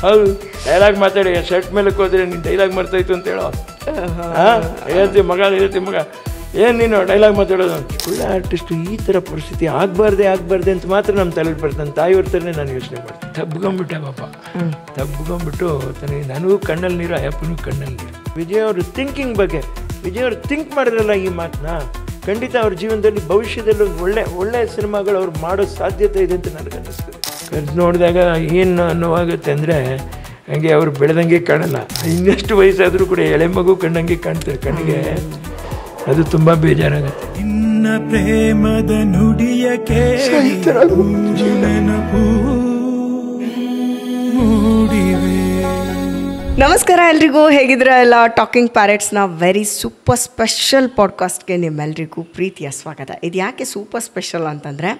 ಹೌದು ಡೈಲಾಗ್ ಮಾತಾಡಿ ಶರ್ಟ್ ಮೇಲಕ್ಕೆ ಹೋದ್ರೆ ನೀನು ಡೈಲಾಗ್ ಮಾಡ್ತಾಯಿತ್ತು ಅಂತ ಹೇಳೋ ಹೇಳ್ತೀವಿ ಮಗ ಹೇಳ್ತೀವಿ ಮಗ ಏನು ನೀನು ಡೈಲಾಗ್ ಮಾತಾಡೋದು ಒಳ್ಳೆ ಆರ್ಟಿಸ್ಟು ಈ ಥರ ಪರಿಸ್ಥಿತಿ ಆಗಬಾರ್ದೆ ಅಂತ ಮಾತ್ರ ನಮ್ಮ ತಲೆಯಲ್ಲಿ ಬರ್ತಾನೆ ತಾಯಿಯವ್ರ ಥರನೇ ನಾನು ಯೋಚನೆ ಮಾಡ್ತೀನಿ ತಬ್ಕೊಂಬಿಟ್ಟೆ ಪಾಪ ತಬ್ಕೊಂಬಿಟ್ಟು ನನಗೂ ಕಣ್ಣಲ್ಲಿ ನೀರು ಅಯ್ಯಪ್ಪನಿಗೂ ಕಣ್ಣಲ್ಲಿ ನೀರು ವಿಜಯ್ ಅವರು ಥಿಂಕಿಂಗ್ ಬಗ್ಗೆ ವಿಜಯ್ ಅವರು ಥಿಂಕ್ ಮಾಡಿದ್ರಲ್ಲ ಈ ಮಾತನ್ನ ಖಂಡಿತ ಅವ್ರ ಜೀವನದಲ್ಲಿ ಭವಿಷ್ಯದಲ್ಲಿ ಒಳ್ಳೆ ಸಿನಿಮಾಗಳು ಅವ್ರು ಮಾಡೋ ಸಾಧ್ಯತೆ ಇದೆ ಅಂತ ನನಗೆ ಅನ್ನಿಸ್ತದೆ ಕರೆದು ನೋಡಿದಾಗ ಏನು ನೋವಾಗುತ್ತೆ ಅಂದರೆ ಹಂಗೆ ಅವ್ರು ಬೆಳೆದಂಗೆ ಕಾಣಲ್ಲ ಇನ್ನಷ್ಟು ವಯಸ್ಸಾದರೂ ಕೂಡ ಎಳೆ ಮಗು ಕಂಡಂಗೆ ಕಾಣ್ತಾರೆ ಕಣ್ಣಿಗೆ ಅದು ತುಂಬ ಬೇಜಾರಾಗುತ್ತೆ ಇನ್ನ ಪ್ರೇಮದ ನುಡಿಯ ನಮಸ್ಕಾರ ಎಲ್ರಿಗೂ, ಹೇಗಿದ್ರ ಎಲ್ಲ? ಟಾಕಿಂಗ್ ಪ್ಯಾರೆಟ್ಸ್ನ ವೆರಿ ಸೂಪರ್ ಸ್ಪೆಷಲ್ ಪಾಡ್ಕಾಸ್ಟ್ಗೆ ನಿಮ್ಮೆಲ್ರಿಗೂ ಪ್ರೀತಿಯ ಸ್ವಾಗತ. ಇದು ಯಾಕೆ ಸೂಪರ್ ಸ್ಪೆಷಲ್ ಅಂತಂದರೆ,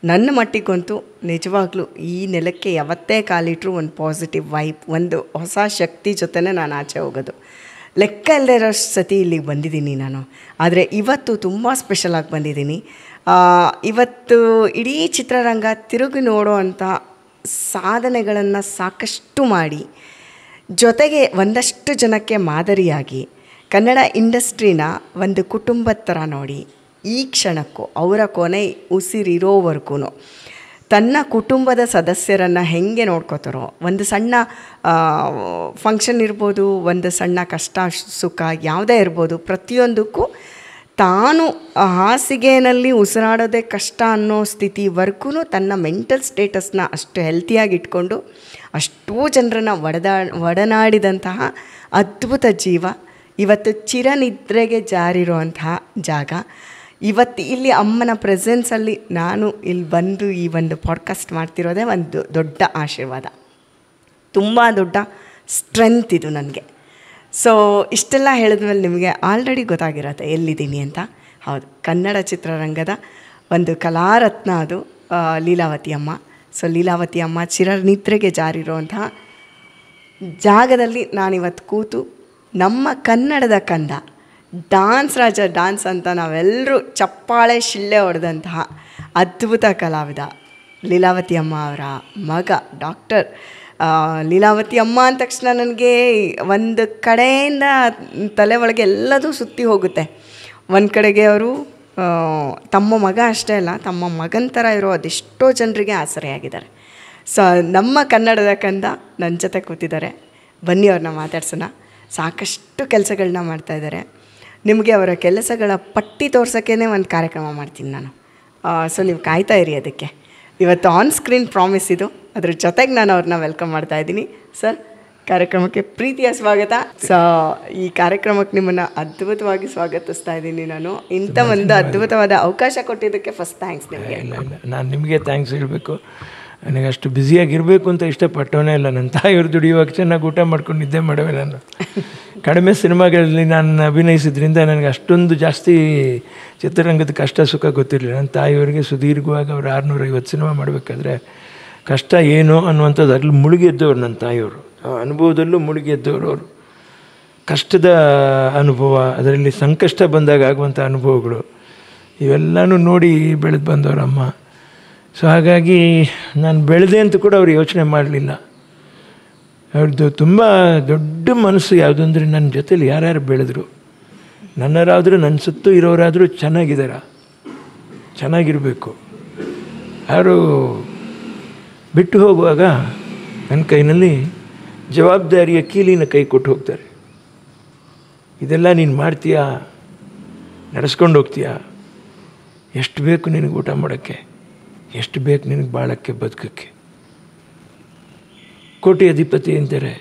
ನನ್ನ ಮಟ್ಟಿಗಂತೂ ನಿಜವಾಗ್ಲೂ ಈ ನೆಲಕ್ಕೆ ಯಾವತ್ತೇ ಕಾಲಿಟ್ರೂ ಒಂದು ಪಾಸಿಟಿವ್ ವೈಬ್, ಒಂದು ಹೊಸ ಶಕ್ತಿ ಜೊತೆನೇ ನಾನು ಆಚೆ ಹೋಗೋದು. ಲೆಕ್ಕ ಇಲ್ಲದೆ ಇರೋ ಸತಿ ಇಲ್ಲಿಗೆ ಬಂದಿದ್ದೀನಿ ನಾನು. ಆದರೆ ಇವತ್ತು ತುಂಬ ಸ್ಪೆಷಲಾಗಿ ಬಂದಿದ್ದೀನಿ. ಇವತ್ತು ಇಡೀ ಚಿತ್ರರಂಗ ತಿರುಗಿ ನೋಡೋ ಅಂಥ ಸಾಧನೆಗಳನ್ನು ಸಾಕಷ್ಟು ಮಾಡಿ, ಜೊತೆಗೆ ಒಂದಷ್ಟು ಜನಕ್ಕೆ ಮಾದರಿಯಾಗಿ ಕನ್ನಡ ಇಂಡಸ್ಟ್ರಿನ ಒಂದು ಕುಟುಂಬದ ಥರ ನೋಡಿ, ಈ ಕ್ಷಣಕ್ಕೂ ಅವರ ಕೊನೆ ಉಸಿರಿರೋವರೆಗೂ ತನ್ನ ಕುಟುಂಬದ ಸದಸ್ಯರನ್ನು ಹೇಗೆ ನೋಡ್ಕೋತಾರೋ, ಒಂದು ಸಣ್ಣ ಫಂಕ್ಷನ್ ಇರ್ಬೋದು, ಒಂದು ಸಣ್ಣ ಕಷ್ಟ ಸುಖ ಯಾವುದೇ ಇರ್ಬೋದು, ಪ್ರತಿಯೊಂದಕ್ಕೂ ತಾನು ಹಾಸಿಗೆಯಲ್ಲಿ ಉಸಿರಾಡೋದೇ ಕಷ್ಟ ಅನ್ನೋ ಸ್ಥಿತಿವರೆಗೂ ತನ್ನ ಮೆಂಟಲ್ ಸ್ಟೇಟಸ್ನ ಅಷ್ಟು ಹೆಲ್ತಿಯಾಗಿ ಇಟ್ಕೊಂಡು ಅಷ್ಟೂ ಜನರನ್ನು ಒಡನಾಡಿದಂತಹ ಅದ್ಭುತ ಜೀವ ಇವತ್ತು ಚಿರನಿದ್ರೆಗೆ ಜಾರಿರುವಂತಹ ಜಾಗ. ಇವತ್ತು ಇಲ್ಲಿ ಅಮ್ಮನ ಪ್ರೆಸೆನ್ಸಲ್ಲಿ ನಾನು ಇಲ್ಲಿ ಬಂದು ಈ ಒಂದು ಪಾಡ್ಕಾಸ್ಟ್ ಮಾಡ್ತಿರೋದೇ ಒಂದು ದೊಡ್ಡ ಆಶೀರ್ವಾದ, ತುಂಬ ದೊಡ್ಡ ಸ್ಟ್ರೆಂತ್ ಇದು ನನಗೆ. ಸೊ ಇಷ್ಟೆಲ್ಲ ಹೇಳಿದ್ಮೇಲೆ ನಿಮಗೆ ಆಲ್ರೆಡಿ ಗೊತ್ತಾಗಿರತ್ತೆ ಎಲ್ಲಿದ್ದೀನಿ ಅಂತ. ಹೌದು, ಕನ್ನಡ ಚಿತ್ರರಂಗದ ಒಂದು ಕಲಾರತ್ನ ಅದು ಲೀಲಾವತಿ ಅಮ್ಮ. ಸೊ ಲೀಲಾವತಿ ಅಮ್ಮ ಚಿರನಿದ್ರೆಗೆ ಜಾರಿರುವಂತಹ ಜಾಗದಲ್ಲಿ ನಾನಿವತ್ತು ಕೂತು ನಮ್ಮ ಕನ್ನಡದ ಕಂದ, ಡಾನ್ಸ್ ರಾಜ, ಡಾನ್ಸ್ ಅಂತ ನಾವೆಲ್ಲರೂ ಚಪ್ಪಾಳೆ ಶಿಳ್ಳೆ ಹೊಡೆದಂತಹ ಅದ್ಭುತ ಕಲಾವಿದ ಲೀಲಾವತಿ ಅಮ್ಮ ಅವರ ಮಗ ಡಾಕ್ಟರ್. ಲೀಲಾವತಿ ಅಮ್ಮ ಅಂದ ತಕ್ಷಣ ನನಗೆ ಒಂದು ಕಡೆಯಿಂದ ತಲೆ ಒಳಗೆ ಎಲ್ಲದೂ ಸುತ್ತಿ ಹೋಗುತ್ತೆ. ಒಂದು ಕಡೆಗೆ ಅವರು ತಮ್ಮ ಮಗ ಅಷ್ಟೇ ಅಲ್ಲ, ತಮ್ಮ ಮಗನ ಥರ ಇರೋ ಅದೆಷ್ಟೋ ಜನರಿಗೆ ಆಸರೆಯಾಗಿದ್ದಾರೆ. ಸೊ ನಮ್ಮ ಕನ್ನಡದ ಕಂದ ನನ್ನ ಜೊತೆ ಕೂತಿದ್ದಾರೆ. ಬನ್ನಿ ಅವ್ರನ್ನ ಮಾತಾಡ್ಸೋಣ. ಸಾಕಷ್ಟು ಕೆಲಸಗಳನ್ನ ಮಾಡ್ತಾಯಿದ್ದಾರೆ. ನಿಮಗೆ ಅವರ ಕೆಲಸಗಳ ಪಟ್ಟಿ ತೋರ್ಸೋಕ್ಕೇ ಒಂದು ಕಾರ್ಯಕ್ರಮ ಮಾಡ್ತೀನಿ ನಾನು. ಸೊ ನೀವು ಕಾಯ್ತಾ ಇರಿ ಅದಕ್ಕೆ. ಇವತ್ತು ಆನ್ ಸ್ಕ್ರೀನ್ ಪ್ರಾಮಿಸ್ ಇದು. ಅದ್ರ ಜೊತೆಗೆ ನಾನು ಅವ್ರನ್ನ ವೆಲ್ಕಮ್ ಮಾಡ್ತಾ ಇದ್ದೀನಿ. ಸರ್, ಕಾರ್ಯಕ್ರಮಕ್ಕೆ ಪ್ರೀತಿಯ ಸ್ವಾಗತ. ಸೊ ಈ ಕಾರ್ಯಕ್ರಮಕ್ಕೆ ನಿಮ್ಮನ್ನು ಅದ್ಭುತವಾಗಿ ಸ್ವಾಗತಿಸ್ತಾ ಇದ್ದೀನಿ ನಾನು. ಇಂಥ ಒಂದು ಅದ್ಭುತವಾದ ಅವಕಾಶ ಕೊಟ್ಟಿದ್ದಕ್ಕೆ ಫಸ್ಟ್ ಥ್ಯಾಂಕ್ಸ್ ನಿಮಗೆ. ಇಲ್ಲ, ನಾನು ನಿಮಗೆ ಥ್ಯಾಂಕ್ಸ್ ಹೇಳಬೇಕು. ನನಗೆ ಅಷ್ಟು ಬ್ಯುಸಿಯಾಗಿರಬೇಕು ಅಂತ ಇಷ್ಟಪಟ್ಟವನೇ ಇಲ್ಲ. ನನ್ನ ತಾಯಿಯವ್ರು ದುಡಿಯುವಾಗ ಚೆನ್ನಾಗಿ ಊಟ ಮಾಡ್ಕೊಂಡು ನಿದ್ದೆ ಮಾಡವೆ. ನಾನು ಕಡಿಮೆ ಸಿನಿಮಾಗಳಲ್ಲಿ ನಾನು ಅಭಿನಯಿಸಿದ್ರಿಂದ ನನಗೆ ಅಷ್ಟೊಂದು ಜಾಸ್ತಿ ಚಿತ್ರರಂಗದ ಕಷ್ಟ ಸುಖ ಗೊತ್ತಿರಲಿಲ್ಲ. ನನ್ನ ತಾಯಿಯವರಿಗೆ ಸುದೀರ್ಘವಾಗಿ ಅವರು 650 ಸಿನಿಮಾ ಮಾಡಬೇಕಾದ್ರೆ ಕಷ್ಟ ಏನು ಅನ್ನುವಂಥದ್ದು ಅಲ್ಲಿ ಮುಳುಗೆದ್ದವ್ರು ನನ್ನ ತಾಯಿಯವರು. ಆ ಅನುಭವದಲ್ಲೂ ಮುಳುಗೆದ್ದವರು ಅವರು. ಕಷ್ಟದ ಅನುಭವ, ಅದರಲ್ಲಿ ಸಂಕಷ್ಟ ಬಂದಾಗ ಆಗುವಂಥ ಅನುಭವಗಳು ಇವೆಲ್ಲನೂ ನೋಡಿ ಬೆಳೆದು ಬಂದವರಮ್ಮ. ಸೊ ಹಾಗಾಗಿ ನಾನು ಬೆಳೆದೆ ಅಂತ ಕೂಡ ಅವ್ರು ಯೋಚನೆ ಮಾಡಲಿಲ್ಲ. ಅವ್ರದ್ದು ತುಂಬ ದೊಡ್ಡ ಮನಸ್ಸು ಯಾವುದು ಅಂದರೆ, ನನ್ನ ಜೊತೇಲಿ ಯಾರ್ಯಾರು ಬೆಳೆದ್ರು, ನನ್ನರಾದರೂ ನನ್ನ ಸುತ್ತು ಇರೋರಾದರೂ ಚೆನ್ನಾಗಿರಬೇಕು. ಯಾರು ಬಿಟ್ಟು ಹೋಗುವಾಗ ನನ್ನ ಕೈನಲ್ಲಿ ಜವಾಬ್ದಾರಿಯ ಕೀಲಿನ ಕೈ ಕೊಟ್ಟು ಹೋಗ್ತಾರೆ. ಇದೆಲ್ಲ ನೀನು ಮಾಡ್ತೀಯಾ, ನಡೆಸ್ಕೊಂಡು ಹೋಗ್ತೀಯಾ, ಎಷ್ಟು ಬೇಕು ನಿನಗೆ ಊಟ ಮಾಡೋಕ್ಕೆ, ಎಷ್ಟು ಬೇಕು ನಿನಗೆ ಬಾಳೋಕ್ಕೆ ಬದುಕೋಕ್ಕೆ. ಕೋಟಿ ಅಧಿಪತಿ ಅಂತಾರೆ.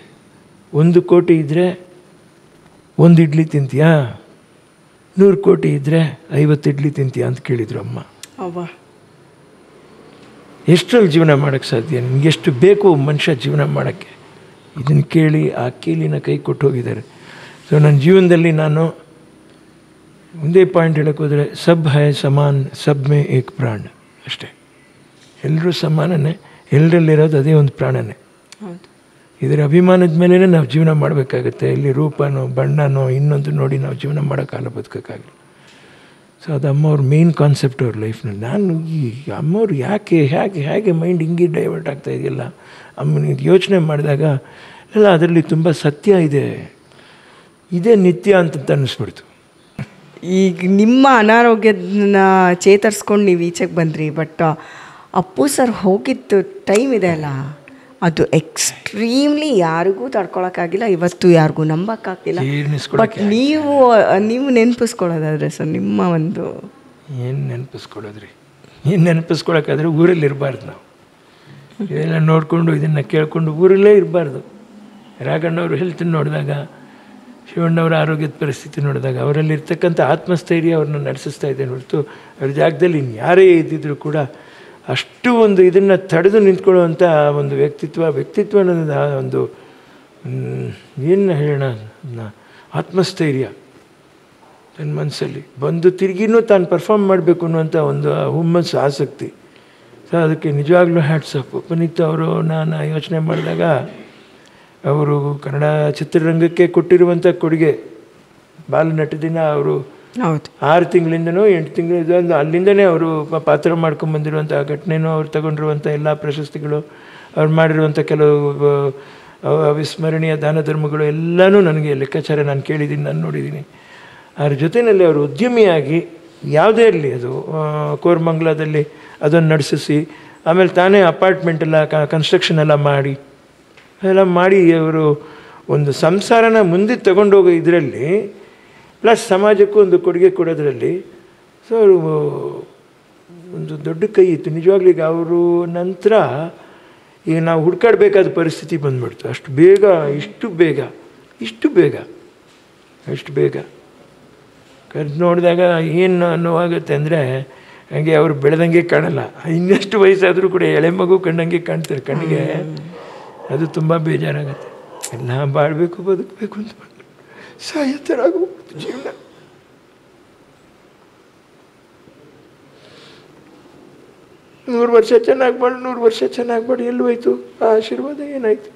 1 ಕೋಟಿ ಇದ್ದರೆ 1 ಇಡ್ಲಿ ತಿಂತೀಯಾ, 100 ಕೋಟಿ ಇದ್ದರೆ 50 ಇಡ್ಲಿ ತಿಂತೀಯಾ ಅಂತ ಕೇಳಿದರು ಅಮ್ಮ. ಎಷ್ಟರಲ್ಲಿ ಜೀವನ ಮಾಡೋಕ್ಕೆ ಸಾಧ್ಯ, ನಿನಗೆ ಎಷ್ಟು ಬೇಕು ಮನುಷ್ಯ ಜೀವನ ಮಾಡೋಕ್ಕೆ, ಇದನ್ನು ಕೇಳಿ ಆ ಕೀಲಿನ ಕೈ ಕೊಟ್ಟು ಹೋಗಿದ್ದಾರೆ. ಸೊ ನನ್ನ ಜೀವನದಲ್ಲಿ ನಾನು ಒಂದೇ ಪಾಯಿಂಟ್ ಹೇಳೋಕ್ಕೆ ಹೋದರೆ, ಸಬ್ ಹೈ ಸಮಾನ್ ಸಬ್ ಮೇ ಏಕ್ ಪ್ರಾಣ ಅಷ್ಟೇ. ಎಲ್ಲರೂ ಸಮಾನನೇ, ಎಲ್ಲರಲ್ಲಿರೋದು ಅದೇ ಒಂದು ಪ್ರಾಣನೇ. ಇದರ ಅಭಿಮಾನದ ಮೇಲೇ ನಾವು ಜೀವನ ಮಾಡಬೇಕಾಗತ್ತೆ. ಇಲ್ಲಿ ರೂಪನೋ ಬಣ್ಣನೋ ಇನ್ನೊಂದು ನೋಡಿ ನಾವು ಜೀವನ ಮಾಡೋಕ್ಕಾಗಲ್ಲ, ಬದುಕೋಕ್ಕಾಗಲ್ಲ. ಸೊ ಅದು ಅಮ್ಮವ್ರ ಮೇನ್ ಕಾನ್ಸೆಪ್ಟ್ ಅವ್ರ ಲೈಫ್ನಲ್ಲಿ. ನಾನು ಈ ಅಮ್ಮವ್ರು ಹೇಗೆ ಮೈಂಡ್ ಹಿಂಗೆ ಡೈವರ್ಟ್ ಆಗ್ತಾ ಇದೆಯಲ್ಲ ಅಮ್ಮನ ಯೋಚನೆ ಮಾಡಿದಾಗ ಎಲ್ಲ ಅದರಲ್ಲಿ ತುಂಬ ಸತ್ಯ ಇದೆ, ಇದೇ ನಿತ್ಯ ಅಂತ ಅನ್ನಿಸ್ಬಿಡ್ತು. ಈಗ ನಿಮ್ಮ ಅನಾರೋಗ್ಯನ ಚೇತರಿಸ್ಕೊಂಡು ನೀವು ಈಚೆಗೆ ಬಂದ್ರಿ, ಬಟ್ ಅಪ್ಪು ಸರ್ ಹೋಗಿದ್ದು ಟೈಮ್ ಇದೆ ಅಲ್ಲ, ಅದು ಎಕ್ಸ್ಟ್ರೀಮ್ಲಿ ಯಾರಿಗೂ ತಡ್ಕೊಳಕ್ಕಾಗಿಲ್ಲ, ಇವತ್ತು ಯಾರಿಗೂ ನಂಬಕ್ಕಾಗಿಲ್ಲ. ಬಟ್ ನೀವು ನೆನಪಿಸ್ಕೊಳ್ಳೋದಾದ್ರೆ ಸರ್ ನಿಮ್ಮ ಒಂದು ಏನು ನೆನಪಿಸ್ಕೊಳ್ಳೋದ್ರಿ, ಏನು ನೆನಪಿಸ್ಕೊಳಕ್ಕಾದ್ರೆ ಊರಲ್ಲಿ ಇರಬಾರ್ದು. ನಾವು ಇದೆಲ್ಲ ನೋಡಿಕೊಂಡು ಇದನ್ನು ಕೇಳಿಕೊಂಡು ಊರಲ್ಲೇ ಇರಬಾರ್ದು. ರಾಘಣ್ಣವ್ರ ಹೆಲ್ತ್ ನೋಡಿದಾಗ, ಶಿವಣ್ಣವರ ಆರೋಗ್ಯದ ಪರಿಸ್ಥಿತಿ ನೋಡಿದಾಗ ಅವರಲ್ಲಿ ಇರ್ತಕ್ಕಂಥ ಆತ್ಮಸ್ಥೈರ್ಯ ಅವ್ರನ್ನ ನಡೆಸಿಸ್ತಾ ಇದ್ದೇನೆ ಹೊರತು ಅವ್ರ ಜಾಗದಲ್ಲಿ ಯಾರೇ ಇದ್ದಿದ್ರು ಕೂಡ ಅಷ್ಟು ಒಂದು ಇದನ್ನು ತಡೆದು ನಿಂತ್ಕೊಳ್ಳುವಂಥ ಒಂದು ವ್ಯಕ್ತಿತ್ವ ಅನ್ನೋದು ಒಂದು ಏನು ಹೇಳೋಣ, ಆತ್ಮಸ್ಥೈರ್ಯ ತನ್ನ ಮನಸ್ಸಲ್ಲಿ ಬಂದು ತಿರುಗಿನೂ ತಾನು ಪರ್ಫಾರ್ಮ್ ಮಾಡಬೇಕು ಅನ್ನುವಂಥ ಒಂದು ಹುಮ್ಮಸ್ಸು, ಆಸಕ್ತಿ. ಸೊ ಅದಕ್ಕೆ ನಿಜವಾಗ್ಲೂ ಹ್ಯಾಟ್ಸ್ ಆಫ್. ಪುನೀತ್ ಅವರು ನಾನು ಯೋಚನೆ ಮಾಡಿದಾಗ ಅವರು ಕನ್ನಡ ಚಿತ್ರರಂಗಕ್ಕೆ ಕೊಟ್ಟಿರುವಂಥ ಕೊಡುಗೆ, ಬಾಲನಟದಿಂದ ಅವರು 6 ತಿಂಗಳಿಂದನೋ 8 ತಿಂಗಳು ಇದೊಂದು ಅಲ್ಲಿಂದನೇ ಅವರು ಪಾತ್ರ ಮಾಡ್ಕೊಂಬಂದಿರುವಂಥ ಘಟನೆನೂ, ಅವ್ರು ತಗೊಂಡಿರುವಂಥ ಎಲ್ಲ ಪ್ರಶಸ್ತಿಗಳು, ಅವ್ರು ಮಾಡಿರುವಂಥ ಕೆಲವು ಅವಿಸ್ಮರಣೀಯ ದಾನ ಧರ್ಮಗಳು ಎಲ್ಲನೂ ನನಗೆ ಲೆಕ್ಕಾಚಾರ ನಾನು ಕೇಳಿದ್ದೀನಿ, ನಾನು ನೋಡಿದ್ದೀನಿ. ಅದ್ರ ಜೊತೆಯಲ್ಲಿ ಅವರು ಉದ್ಯಮಿಯಾಗಿ ಯಾವುದೇ ಇರಲಿ, ಅದು ಕೋರಮಂಗಲದಲ್ಲಿ ಅದನ್ನು ನಡೆಸಿಸಿ, ಆಮೇಲೆ ತಾನೇ ಅಪಾರ್ಟ್ಮೆಂಟ್ ಎಲ್ಲ ಕನ್ಸ್ಟ್ರಕ್ಷನ್ ಎಲ್ಲ ಮಾಡಿ ಅವರು ಒಂದು ಸಂಸಾರನ ಮುಂದೆ ತಗೊಂಡೋಗೋ ಇದರಲ್ಲಿ, ಪ್ಲಸ್ ಸಮಾಜಕ್ಕೂ ಒಂದು ಕೊಡುಗೆ ಕೊಡೋದ್ರಲ್ಲಿ ಸೊ ಅವರು ಒಂದು ದೊಡ್ಡ ಕೈ ಇತ್ತು ನಿಜವಾಗ್ಲೂ. ಈಗ ಅವರು ನಂತರ ಈಗ ನಾವು ಹುಡ್ಕಾಡಬೇಕಾದ ಪರಿಸ್ಥಿತಿ ಬಂದ್ಬಿಡ್ತು. ಅಷ್ಟು ಬೇಗ ಕರೆದು ನೋಡಿದಾಗ ಏನು ನೋವಾಗುತ್ತೆ ಅಂದರೆ, ಹಾಗೆ ಅವರು ಬೆಳೆದಂಗೆ ಕಾಣಲ್ಲ, ಇನ್ನಷ್ಟು ವಯಸ್ಸಾದರೂ ಕೂಡ ಎಳೆ ಮಗು ಕಂಡಂಗೆ ಕಾಣ್ತಾರೆ ಕಣ್ಣಿಗೆ. ಅದು ತುಂಬ ಬೇಜಾರಾಗುತ್ತೆ. ಎಲ್ಲ ಬಾಳಬೇಕು, ಬದುಕಬೇಕು ಅಂತ ಸಾಯೋ ಥರ ಆಗೋಗ್ಬಿಡ್ತು ಜೀವನ. ನೂರು ವರ್ಷ ಚೆನ್ನಾಗ್ಬಾರ್ದು ಎಲ್ಲೂ ಹೋಯ್ತು ಆ ಆಶೀರ್ವಾದ, ಏನಾಯ್ತು?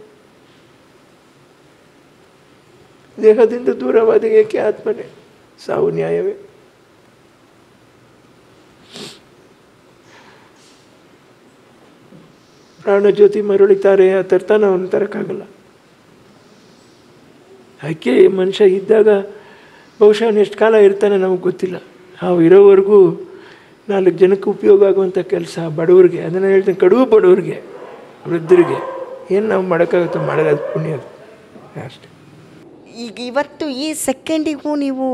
ದೇಹದಿಂದ ದೂರವಾದ ಏಕೆ ಆತ್ಮನೇ, ಸಾವು ನ್ಯಾಯವೇ. ಪ್ರಾಣಜ್ಯೋತಿ ಮರಳಿತಾರೆ, ಆ ತರ್ತಾನ ಅವನು ತರಕ್ಕಾಗಲ್ಲ. ಯಾಕೆ ಮನುಷ್ಯ ಇದ್ದಾಗ ಬಹುಶಃ ಅವನು ಎಷ್ಟು ಕಾಲ ಇರ್ತಾನೆ ನಮಗೆ ಗೊತ್ತಿಲ್ಲ. ನಾವು ಇರೋವರೆಗೂ 4 ಜನಕ್ಕೆ ಉಪಯೋಗ ಆಗುವಂಥ ಕೆಲಸ ಬಡವ್ರಿಗೆ, ಅದನ್ನು ಹೇಳ್ತೀನಿ, ಕಡುವು ಬಡವ್ರಿಗೆ, ವೃದ್ಧರಿಗೆ ಏನು ನಾವು ಮಾಡೋಕ್ಕಾಗುತ್ತೋ ಮಾಡೋದು ಪುಣ್ಯ ಅಷ್ಟೇ. ಈಗ ಇವತ್ತು ಈ ಸೆಕೆಂಡಿಗೂ ನೀವು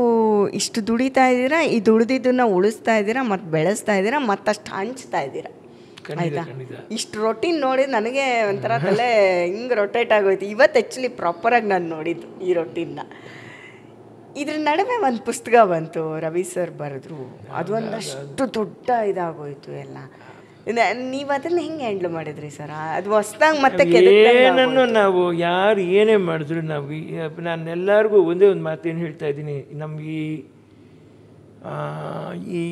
ಇಷ್ಟು ದುಡಿತಾ ಇದ್ದೀರಾ, ಈ ದುಡಿದಿದ್ದನ್ನು ಉಳಿಸ್ತಾ ಇದ್ದೀರಾ, ಮತ್ತು ಬೆಳೆಸ್ತಾ ಇದ್ದೀರಾ, ಮತ್ತಷ್ಟು ಹಂಚ್ತಾ ಇದ್ದೀರಾ, ಆಯಿತಾ? ಇಷ್ಟು ರೊಟೀನ್ ನೋಡಿ ನನಗೆ ಒಂಥರ ತಲೆ ಹಿಂಗೆ ರೊಟೇಟ್ ಆಗೋಯ್ತು. ಇವತ್ತು ಆ್ಯಕ್ಚುಲಿ ಪ್ರಾಪರಾಗಿ ನಾನು ನೋಡಿದ್ದು ಈ ರೊಟೀನ್ನ. ಇದ್ರ ನಡುವೆ ಒಂದು ಪುಸ್ತಕ ಬಂತು, ರವಿ ಸರ್ ಬರೆದ್ರು, ಅದು ಒಂದಷ್ಟು ದೊಡ್ಡ ಇದಾಗೋಯ್ತು ಎಲ್ಲ. ನೀವು ಅದನ್ನು ಹೆಂಗೆ ಹ್ಯಾಂಡ್ಲ್ ಮಾಡಿದ್ರಿ ಸರ್? ಅದು ಹೊಸ್ದಾಗಿ ಮತ್ತೆ ಏನನ್ನು ನಾವು ಯಾರು ಏನೇ ಮಾಡಿದ್ರು ನಾನು ಎಲ್ಲರಿಗೂ ಒಂದೇ ಒಂದು ಮಾತೇನು ಹೇಳ್ತಾ ಇದ್ದೀನಿ, ನಮಗೆ ಈ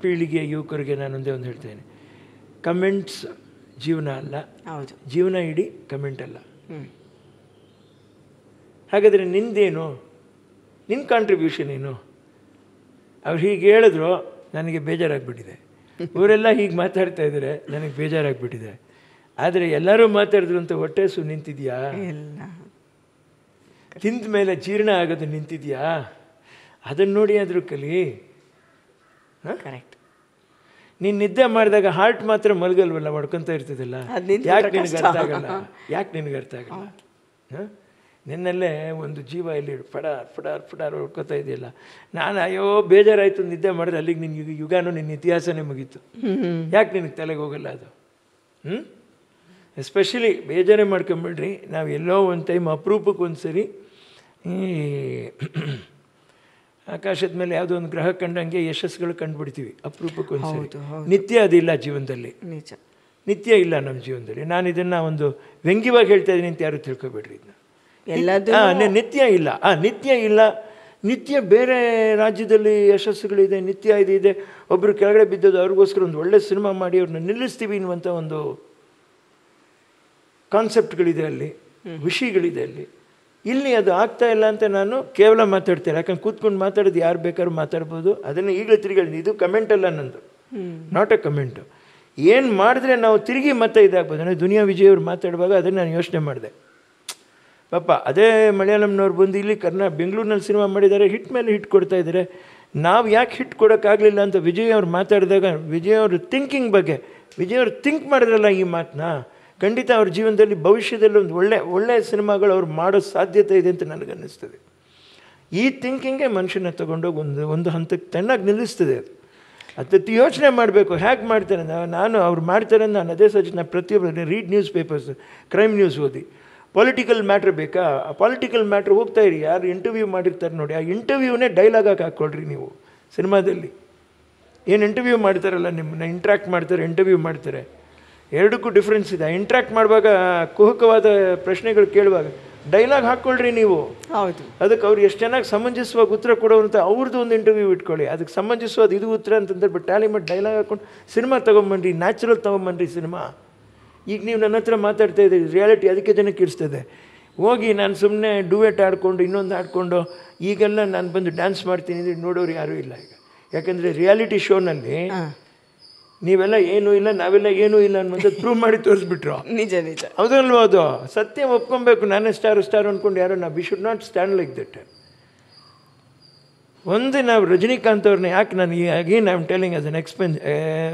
ಪೀಳಿಗೆ ಯುವಕರಿಗೆ ನಾನು ಒಂದೇ ಒಂದು ಹೇಳ್ತೇನೆ, ಕಮೆಂಟ್ಸ್ ಜೀವನ ಅಲ್ಲ, ಹೌದು, ಜೀವನ ಇಡೀ ಕಮೆಂಟ್ ಅಲ್ಲ. ಹಾಗಾದರೆ ನಿಂದೇನು, ನಿನ್ನ ಕಾಂಟ್ರಿಬ್ಯೂಷನ್ ಏನು? ಅವ್ರು ಹೀಗೆ ಹೇಳಿದ್ರು, ನನಗೆ ಬೇಜಾರಾಗ್ಬಿಟ್ಟಿದೆ. ಇವರೆಲ್ಲ ಹೀಗೆ ಮಾತಾಡ್ತಾ ಇದ್ದಾರೆ, ನನಗೆ ಬೇಜಾರಾಗ್ಬಿಟ್ಟಿದೆ. ಆದರೆ ಎಲ್ಲರೂ ಮಾತಾಡಿದ್ರು ಅಂತ ಹೊಟ್ಟೆ ನಿಂತಿದೆಯಾ? ತಿಂದ ಮೇಲೆ ಜೀರ್ಣ ಆಗೋದು ನಿಂತಿದೆಯಾ? ಅದನ್ನು ನೋಡಿ ಆದರೂ ಕಲಿ. ಕರೆಕ್ಟ್. ನೀನು ನಿದ್ದೆ ಮಾಡಿದಾಗ ಹಾರ್ಟ್ ಮಾತ್ರ ಮಲಗಲ್ವಲ್ಲ, ಮಾಡ್ಕೊತ ಇರ್ತದಲ್ಲ, ಯಾಕೆ ನಿನಗೆ ಅರ್ಥ ಆಗಲ್ಲ? ನಿನ್ನಲ್ಲೇ ಒಂದು ಜೀವ ಇಲ್ಲಿ ಫಡಾರ್ ಹೊಡ್ಕೊತಾ ಇದೆಯಲ್ಲ. ನಾನು ಅಯ್ಯೋ ಬೇಜಾರಾಯಿತು ನಿದ್ದೆ ಮಾಡಿದ್ರೆ ಅಲ್ಲಿಗೆ ನಿನ್ನ ಯುಗಾನು ನಿನ್ನ ಇತಿಹಾಸನೇ ಮುಗೀತು. ಯಾಕೆ ನಿನಗೆ ತಲೆಗೆ ಹೋಗಲ್ಲ ಅದು? ಎಸ್ಪೆಷಲಿ ಬೇಜಾರೇ ಮಾಡ್ಕೊಂಬಿಡ್ರಿ. ನಾವು ಎಲ್ಲೋ ಒಂದು ಟೈಮ್ ಅಪರೂಪಕ್ಕೆ ಒಂದು ಸರಿ ಈ ಆಕಾಶದ ಮೇಲೆ ಯಾವುದೋ ಒಂದು ಗ್ರಹ ಕಂಡಂಗೆ ಯಶಸ್ಸುಗಳು ಕಂಡುಬಿಡ್ತೀವಿ ಅಪರೂಪಕ್ಕೆ ಒಂದು ಸರಿ. ನಿತ್ಯ ಅದಿಲ್ಲ ಜೀವನದಲ್ಲಿ, ನಿತ್ಯ ಇಲ್ಲ ನಮ್ಮ ಜೀವನದಲ್ಲಿ. ನಾನು ಇದನ್ನು ಒಂದು ವ್ಯಂಗ್ಯವಾಗಿ ಹೇಳ್ತಾ ಇದ್ದೀನಿ ಅಂತ ಯಾರು ತಿಳ್ಕೊಬೇಡ್ರಿ. ಇದನ್ನ ನಿತ್ಯ ಇಲ್ಲ, ನಿತ್ಯ ಇಲ್ಲ. ನಿತ್ಯ ಬೇರೆ ರಾಜ್ಯದಲ್ಲಿ ಯಶಸ್ಸುಗಳಿದೆ, ನಿತ್ಯ ಇದೆ. ಒಬ್ಬರು ಕೆಳಗಡೆ ಬಿದ್ದೋದು, ಅವ್ರಿಗೋಸ್ಕರ ಒಂದು ಒಳ್ಳೆ ಸಿನಿಮಾ ಮಾಡಿ ಅವ್ರನ್ನ ನಿಲ್ಲಿಸ್ತೀವಿ ಅನ್ನುವಂಥ ಒಂದು ಕಾನ್ಸೆಪ್ಟ್ಗಳಿದೆ ಅಲ್ಲಿ, ವಿಷಯಗಳಿದೆ ಅಲ್ಲಿ. ಇಲ್ಲಿ ಅದು ಆಗ್ತಾ ಇಲ್ಲ ಅಂತ ನಾನು ಕೇವಲ ಮಾತಾಡ್ತೇನೆ. ಯಾಕಂದ್ರೆ ಕೂತ್ಕೊಂಡು ಮಾತಾಡೋದು ಯಾರು ಬೇಕಾದ್ರೂ ಮಾತಾಡ್ಬೋದು. ಅದನ್ನು ಈಗಲೇ ತಿರುಗಿ ಇದು ಕಮೆಂಟ್ ಅಲ್ಲ ನಂದು, ನಾಟ್ ಎ ಕಮೆಂಟು. ಏನು ಮಾಡಿದ್ರೆ ನಾವು ತಿರುಗಿ ಮತ್ತೆ ಇದಾಗ್ಬೋದು. ಅಂದರೆ ದುನಿಯಾ ವಿಜಯ್ ಅವ್ರು ಮಾತಾಡುವಾಗ ಅದನ್ನು ನಾನು ಯೋಚನೆ ಮಾಡಿದೆ. ಪಾಪ ಅದೇ ಮಲಯಾಳಂನವ್ರು ಬಂದು ಇಲ್ಲಿ ಬೆಂಗಳೂರಿನಲ್ಲಿ ಸಿನಿಮಾ ಮಾಡಿದ್ದಾರೆ, ಹಿಟ್ ಮೇಲೆ ಹಿಟ್ ಕೊಡ್ತಾ ಇದ್ದಾರೆ. ನಾವು ಯಾಕೆ ಹಿಟ್ ಕೊಡೋಕ್ಕಾಗಲಿಲ್ಲ ಅಂತ ವಿಜಯ್ ಅವ್ರು ಮಾತಾಡಿದಾಗ, ವಿಜಯ್ ಅವ್ರ ಥಿಂಕಿಂಗ್ ಬಗ್ಗೆ ವಿಜಯ್ ಅವ್ರು ಥಿಂಕ್ ಮಾಡಿದ್ರಲ್ಲ ಈ ಮಾತನ್ನ, ಖಂಡಿತ ಅವ್ರ ಜೀವನದಲ್ಲಿ ಭವಿಷ್ಯದಲ್ಲಿ ಒಂದು ಒಳ್ಳೆಯ ಸಿನಿಮಾಗಳು ಅವ್ರು ಮಾಡೋ ಸಾಧ್ಯತೆ ಇದೆ ಅಂತ ನನಗನ್ನಿಸ್ತದೆ. ಈ ಥಿಂಕಿಂಗೇ ಮನುಷ್ಯನ ತೊಗೊಂಡೋಗಿ ಒಂದು ಹಂತಕ್ಕೆ ಚೆನ್ನಾಗಿ ನಿಲ್ಲಿಸ್ತದೆ. ಅದು ಯೋಚನೆ ಮಾಡಬೇಕು, ಹೇಗೆ ಮಾಡ್ತಾರೆ. ನಾನು ಅವ್ರು ಮಾಡ್ತಾರೆ ಅಂತ ನಾನು ಅದೇ ಸಜೆಸ್ಟ್. ನಾನು ಪ್ರತಿಯೊಬ್ಬರು read news papers, crime news ಓದಿ. ಪೊಲಿಟಿಕಲ್ ಮ್ಯಾಟ್ರ್ ಬೇಕಾ, ಆ ಪೊಲಿಟಿಕಲ್ ಮ್ಯಾಟ್ರ್ ಹೋಗ್ತಾ ಇರಿ. ಯಾರು ಇಂಟರ್ವ್ಯೂ ಮಾಡಿರ್ತಾರೆ ನೋಡಿ, ಆ ಇಂಟರ್ವ್ಯೂನೇ ಡೈಲಾಗಾಗಿ ಹಾಕ್ಕೊಳ್ರಿ ನೀವು. ಸಿನಿಮಾದಲ್ಲಿ ಏನು ಇಂಟರ್ವ್ಯೂ ಮಾಡ್ತಾರಲ್ಲ, ನಿಮ್ಮನ್ನ ಇಂಟ್ರ್ಯಾಕ್ಟ್ ಮಾಡ್ತಾರೆ, ಇಂಟರ್ವ್ಯೂ ಮಾಡ್ತಾರೆ, ಎರಡಕ್ಕೂ ಡಿಫ್ರೆನ್ಸ್ ಇದೆ. ಇಂಟ್ರ್ಯಾಕ್ಟ್ ಮಾಡುವಾಗ ಕುಹಕವಾದ ಪ್ರಶ್ನೆಗಳು ಕೇಳುವಾಗ ಡೈಲಾಗ್ ಹಾಕ್ಕೊಳ್ರಿ ನೀವು. ಹೌದು, ಅದಕ್ಕೆ ಅವ್ರು ಎಷ್ಟು ಚೆನ್ನಾಗಿ ಸಮಂಜಸವಾಗಿ ಉತ್ತರ ಕೊಡೋವಂಥ ಅವ್ರದ್ದು ಒಂದು ಇಂಟರ್ವ್ಯೂ ಇಟ್ಕೊಳ್ಳಿ. ಅದಕ್ಕೆ ಸಮಂಜಸವಾದ ಇದು ಉತ್ತರ ಅಂತಂದ್ರೆ ಟ್ಯಾಲಿ ಮಾಡಿ ಡೈಲಾಗ್ ಹಾಕ್ಕೊಂಡು ಸಿನಿಮಾ ತೊಗೊಂಬನ್ರಿ, ನ್ಯಾಚುರಲ್ ತೊಗೊಂಬನ್ರಿ ಸಿನಿಮಾ. ಈಗ ನೀವು ನನ್ನ ಹತ್ರ ಮಾತಾಡ್ತಾ ಇದ್ದೀರಿ, ರಿಯಾಲಿಟಿ ಅದಕ್ಕೆ ಜನಕ್ಕೆ ಇರಿಸ್ತದೆ. ಹೋಗಿ ನಾನು ಸುಮ್ಮನೆ ಡುವೆಟ್ ಆಡಿಕೊಂಡು ಇನ್ನೊಂದು ಆಡಿಕೊಂಡು ಈಗೆಲ್ಲ ನಾನು ಬಂದು ಡ್ಯಾನ್ಸ್ ಮಾಡ್ತೀನಿ ನೋಡೋರು ಯಾರೂ ಇಲ್ಲ ಈಗ. ಯಾಕಂದರೆ ರಿಯಾಲಿಟಿ ಶೋನಲ್ಲಿ ನೀವೆಲ್ಲ ಏನೂ ಇಲ್ಲ, ನಾವೆಲ್ಲ ಏನೂ ಇಲ್ಲ ಅನ್ನೋದು ಪ್ರೂವ್ ಮಾಡಿ ತೋರಿಸ್ಬಿಟ್ರು. ನಿಜ ನಿಜ, ಹೌದಲ್ವ? ಅದು ಸತ್ಯ ಒಪ್ಕೊಬೇಕು. ನಾನೇ ಸ್ಟಾರ್ ಅಂದ್ಕೊಂಡು ಯಾರೋ we should not stand like that. ಒಂದು ನಾವು ರಜನಿಕಾಂತ್ ಅವ್ರನ್ನ ಯಾಕೆ ನಾನು again I am telling as an expense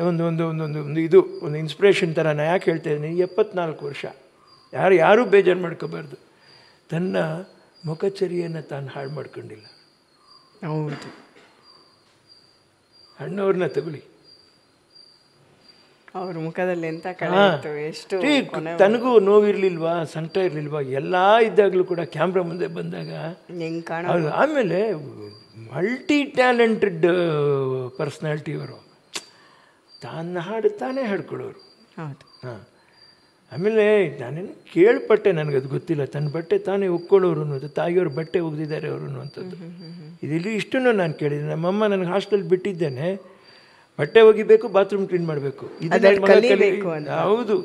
ಒಂದು ಇನ್ಸ್ಪಿರೇಷನ್ ಥರ ನಾನು ಯಾಕೆ ಹೇಳ್ತಾ ಇದ್ದೀನಿ. 74 ವರ್ಷ, ಯಾರೂ ಬೇಜಾರು ಮಾಡ್ಕೋಬಾರ್ದು. ತನ್ನ ಮುಖಚರಿಯನ್ನು ತಾನು ಹಾಳು ಮಾಡ್ಕೊಂಡಿಲ್ಲ. ಹೌದು, ಅಣ್ಣವ್ರನ್ನ ತಗೊಳ್ಳಿ, ಅವ್ರ ಮುಖದಲ್ಲಿ ಎಂತ ಕಳೆ ಇತ್ತು, ಎಷ್ಟು ತನಗೂ ನೋವಿರ್ಲಿಲ್ವಾ, ಸಂಕಟ ಇರಲಿಲ್ವಾ? ಎಲ್ಲ ಇದ್ದಾಗಲೂ ಕೂಡ ಕ್ಯಾಮ್ರಾ ಮುಂದೆ ಬಂದಾಗ ಹೆಂಗೆ ಕಾಣ. ಆಮೇಲೆ ಮಲ್ಟಿ ಟ್ಯಾಲೆಂಟೆಡ್ ಪರ್ಸ್ನಾಲಿಟಿ ಅವರು. ತಾನು ಹಾಡು ತಾನೇ ಹಾಡ್ಕೊಡೋರು. ಹೌದು. ಹಾಂ, ಆಮೇಲೆ ನಾನೇನು ಕೇಳ್ಪಟ್ಟೆ, ನನಗದು ಗೊತ್ತಿಲ್ಲ. ತನ್ನ ಬಟ್ಟೆ ತಾನೇ ಒಕ್ಕೊಳ್ಳೋರು ಅನ್ನೋದು, ತಾಯಿಯವ್ರ ಬಟ್ಟೆ ಒಗ್ದಿದ್ದಾರೆ ಅವರು ಅನ್ನುವಂಥದ್ದು. ಇದರಲ್ಲಿ ಇಷ್ಟನ್ನು ನಾನು ಕೇಳಿದ್ದೀನಿ. ನಮ್ಮಮ್ಮ ನನಗೆ ಹಾಸ್ಟೆಲ್ ಬಿಟ್ಟಿದ್ದೇನೆ, ಬಟ್ಟೆ ಒಗಿಬೇಕು, ಬಾತ್ರೂಮ್ ಕ್ಲೀನ್ ಮಾಡಬೇಕು, ಹೌದು.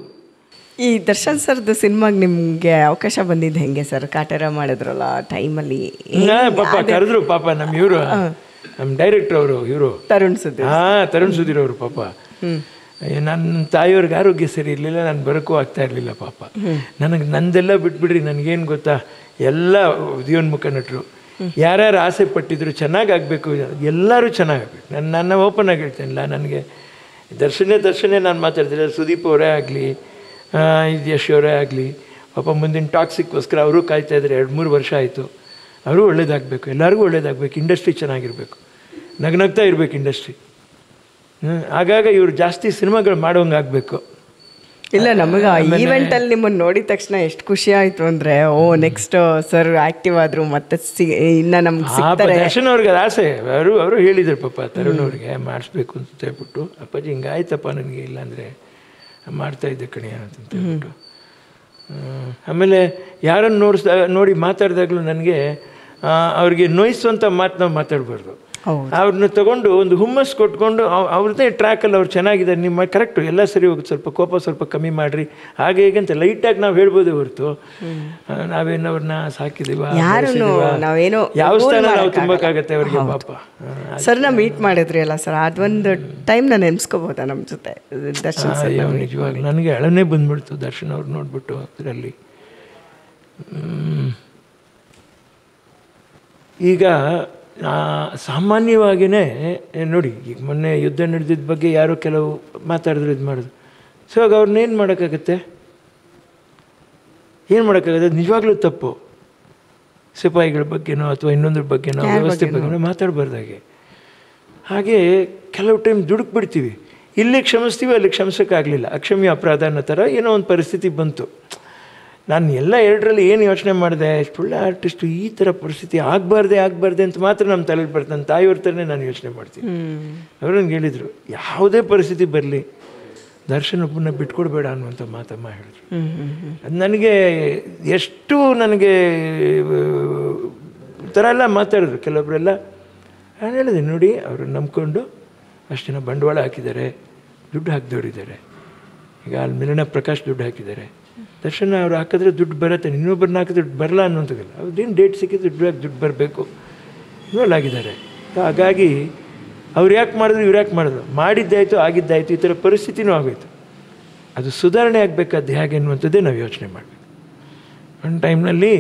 ಈ ದರ್ಶನ್ ಸರ್ದು ಸಿನಿಮಾಗೆ ನಿಮಗೆ ಅವಕಾಶ ಬಂದಿದ್ದು ಹೆಂಗೆ ಸರ್? ಕಾಟೇರ ಮಾಡಿದ್ರಲ್ಲ ಟೈಮಲ್ಲಿ. ಪಾಪ ಕರೆದ್ರು, ಪಾಪ ನಮ್ಮ ಡೈರೆಕ್ಟರ್ ಅವರು, ಇವರು ತರುಣ್ ಸುಧೀರ್. ತರುಣ್ ಸುಧೀರ್ ಅವರು. ಪಾಪ ನನ್ನ ತಾಯಿಯವ್ರಿಗೆ ಆರೋಗ್ಯ ಸರಿ ಇರಲಿಲ್ಲ, ನಾನು ಬರೋಕ್ಕೂ ಆಗ್ತಾ ಇರಲಿಲ್ಲ. ಪಾಪ ನಂದೆಲ್ಲ ಬಿಟ್ಬಿಡ್ರಿ, ನನಗೇನು ಗೊತ್ತಾ, ಎಲ್ಲ ಉದಯೋನ್ಮುಖ ನಟರು ಯಾರ್ಯಾರು ಆಸೆ ಪಟ್ಟಿದ್ರು ಚೆನ್ನಾಗಾಗಬೇಕು, ಎಲ್ಲರೂ ಚೆನ್ನಾಗಾಗಬೇಕು. ನನ್ನ ಓಪನ್ ಆಗಿ ಹೇಳ್ತೇನಿಲ್ಲ, ನನಗೆ ದರ್ಶನೇ ನಾನು ಮಾತಾಡ್ತಿಲ್ಲ. ಸುದೀಪ್ ಅವರೇ ಆಗಲಿ, ಯಶ್ ಅವರೇ ಆಗಲಿ, ಪಾಪ ಮುಂದಿನ ಟಾಕ್ಸಿಕ್ಗೋಸ್ಕರ ಅವರು ಕಾಯ್ತಾಯಿದ್ದಾರೆ. 2-3 ವರ್ಷ ಆಯಿತು. ಅವರು ಒಳ್ಳೇದಾಗಬೇಕು, ಎಲ್ಲರಿಗೂ ಒಳ್ಳೇದಾಗಬೇಕು, ಇಂಡಸ್ಟ್ರಿ ಚೆನ್ನಾಗಿರಬೇಕು, ನಗ್ನಗ್ತಾ ಇರಬೇಕು ಇಂಡಸ್ಟ್ರಿ. ಆಗಾಗ ಇವರು ಜಾಸ್ತಿ ಸಿನಿಮಾಗಳು ಮಾಡೋಂಗೆ ಆಗಬೇಕು. ಇಲ್ಲ, ನಮಗೆ ಆ ಈವೆಂಟಲ್ಲಿ ನಿಮ್ಮನ್ನು ನೋಡಿದ ತಕ್ಷಣ ಎಷ್ಟು ಖುಷಿ ಆಯಿತು ಅಂದರೆ, ನೆಕ್ಸ್ಟ್ ಸರ್ ಆ್ಯಕ್ಟಿವ್ ಆದರು, ಮತ್ತೆ ಇನ್ನು ನಮ್ಗೆ ಸಿಗ್ತಾರೆ. ದರ್ಶನ್ ಅವ್ರಿಗೆ ಆಸೆ, ಅವರು ಹೇಳಿದರು ಪಾಪ ತರುಣ್ ಅವ್ರಿಗೆ ಮಾಡಿಸ್ಬೇಕು ಅಂತ ಹೇಳ್ಬಿಟ್ಟು. ಅಪ್ಪಾಜಿ ಹಿಂಗಾಯ್ತಪ್ಪ ನನಗೆ, ಇಲ್ಲಾಂದರೆ ಮಾಡ್ತಾಯಿದ್ದೆ ಕಣೆ ಅಂತ ಹೇಳ್ಬಿಟ್ಟು. ಆಮೇಲೆ ಯಾರನ್ನು ನೋಡಿ ಮಾತಾಡಿದಾಗಲೂ ನನಗೆ ಅವ್ರಿಗೆ ನೋಯಿಸುವಂಥ ಮಾತು ನಾವು ಮಾತಾಡಬಾರ್ದು. ಅವ್ರನ್ನ ತೊಗೊಂಡು ಒಂದು ಹುಮ್ಮಸ್ ಕೊಟ್ಕೊಂಡು ಅವ್ರದ್ದೇ ಟ್ರ್ಯಾಕಲ್ಲಿ ಅವ್ರು ಚೆನ್ನಾಗಿದ್ದಾರೆ, ನಿಮ್ಮ ಕರೆಕ್ಟು, ಎಲ್ಲ ಸರಿ ಹೋಗುತ್ತೆ, ಸ್ವಲ್ಪ ಕೋಪ ಸ್ವಲ್ಪ ಕಮ್ಮಿ ಮಾಡಿರಿ, ಹಾಗೆ ಹೇಗೆ ಅಂತ ಲೈಟಾಗಿ ನಾವು ಹೇಳ್ಬೋದೇ ಹೊರತು ನಾವೇನವ್ರನ್ನ ಸಾಕಿದೀವ, ಯಾವ ಸ್ಥಾನ ನಾವು ತುಂಬಕ್ಕಾಗತ್ತೆ ಅವ್ರಿಗೆ. ಪಾಪ ಸರ್ನ ಮೀಟ್ ಮಾಡಿದ್ರಿ ಅಲ್ಲ ಸರ್, ಅದೊಂದು ಟೈಮ್ನ ನೆನೆಸ್ಕೋಬೋದಾ ನಮ್ಮ ಜೊತೆ ದರ್ಶನ್ ಸರ್? ನಿಜವಾಗ್ಲೂ ನನಗೆ ಅಳನೇ ಬಂದ್ಬಿಡ್ತು ದರ್ಶನ್ ಅವ್ರು ನೋಡ್ಬಿಟ್ಟು. ಅದರಲ್ಲಿ ಈಗ ಸಾಮಾನ್ಯವಾಗಿಯೇ ನೋಡಿ, ಈಗ ಮೊನ್ನೆ ಯುದ್ಧ ನಡೆದಿದ್ದ ಬಗ್ಗೆ ಯಾರೋ ಕೆಲವು ಮಾತಾಡಿದ್ರು, ಇದು ಮಾಡೋದು. ಸೊ ಆಗ ಅವ್ರನ್ನೇನು ಮಾಡೋಕ್ಕಾಗತ್ತೆ, ಏನು ಮಾಡೋಕ್ಕಾಗತ್ತೆ? ನಿಜವಾಗ್ಲೂ ತಪ್ಪು. ಸಿಪಾಯಿಗಳ ಬಗ್ಗೆನೋ ಅಥವಾ ಇನ್ನೊಂದ್ರ ಬಗ್ಗೆನೋ ವ್ಯವಸ್ಥೆ ಬಗ್ಗೆನೋ ಮಾತಾಡಬಾರ್ದಾಗೆ. ಹಾಗೆ ಕೆಲವು ಟೈಮ್ ದುಡುಕ್ಬಿಡ್ತೀವಿ, ಇಲ್ಲಿ ಕ್ಷಮಿಸ್ತೀವಿ, ಅಲ್ಲಿ ಕ್ಷಮಿಸೋಕ್ಕಾಗಲಿಲ್ಲ, ಅಕ್ಷಮ್ಯ ಅಪರಾಧ ಅನ್ನೋ ಥರ ಏನೋ ಒಂದು ಪರಿಸ್ಥಿತಿ ಬಂತು. ನಾನು ಎಲ್ಲ ಎರಡರಲ್ಲಿ ಏನು ಯೋಚನೆ ಮಾಡಿದೆ, ಒಳ್ಳೆ ಆರ್ಟಿಸ್ಟು ಈ ಥರ ಪರಿಸ್ಥಿತಿ ಆಗಬಾರ್ದೆ ಅಂತ ಮಾತ್ರ ನಮ್ಮ ತಲೆಯಲ್ಲಿ ಬರ್ತದೆ. ನನ್ನ ತಾಯಿಯವ್ರ ಥರನೇ ನಾನು ಯೋಚನೆ ಮಾಡ್ತೀನಿ. ಅವರು ನನಗೆ ಹೇಳಿದರು, ಯಾವುದೇ ಪರಿಸ್ಥಿತಿ ಬರಲಿ ದರ್ಶನ್ ಒಬ್ಬನ ಬಿಟ್ಕೊಡ್ಬೇಡ ಅನ್ನುವಂಥ ಮಾತಮ್ಮ ಹೇಳಿದ್ರು. ಅದು ನನಗೆ ಎಷ್ಟು ನನಗೆ ಥರ ಎಲ್ಲ ಮಾತಾಡಿದ್ರು ಕೆಲವೊಬ್ಬರೆಲ್ಲ. ನಾನು ಹೇಳಿದೆ, ನೋಡಿ ಅವರು ನಂಬ್ಕೊಂಡು ಅಷ್ಟು ಜನ ಬಂಡವಾಳ ಹಾಕಿದ್ದಾರೆ, ದುಡ್ಡು ಹಾಕಿದವರಿದ್ದಾರೆ. ಈಗ ಅಲ್ಲಿ ಮಿಲನ ಪ್ರಕಾಶ್ ದುಡ್ಡು ಹಾಕಿದ್ದಾರೆ, ದರ್ಶನ ಅವ್ರು ಹಾಕಿದ್ರೆ ದುಡ್ಡು ಬರುತ್ತೆ, ಇನ್ನೊಬ್ಬರನ್ನ ಹಾಕಿದ್ರೆ ದುಡ್ಡು ಬರಲ್ಲ ಅನ್ನೋಂಥದ್ದಿಲ್ಲ. ಅವ್ರದ್ದೇನು ಡೇಟ್ ಸಿಕ್ಕಿದ್ರೆ ದುಡ್ಡು ಬರಬೇಕು ಇನ್ವಾಲ್ವ್ ಆಗಿದ್ದಾರೆ. ಹಾಗಾಗಿ ಅವ್ರು ಯಾಕೆ ಮಾಡಿದ್ರು, ಇವ್ರು ಯಾಕೆ ಮಾಡಿದ್ರು, ಮಾಡಿದ್ದಾಯಿತು ಆಗಿದ್ದಾಯಿತು, ಈ ಥರ ಪರಿಸ್ಥಿತಿನೂ ಆಗೋಯ್ತು. ಅದು ಸುಧಾರಣೆ ಆಗಬೇಕಾದ್ದು ಹೇಗೆ ಅನ್ನುವಂಥದ್ದೇ ನಾವು ಯೋಚನೆ ಮಾಡಬೇಕು. ಒಂದು ಟೈಮ್ನಲ್ಲಿ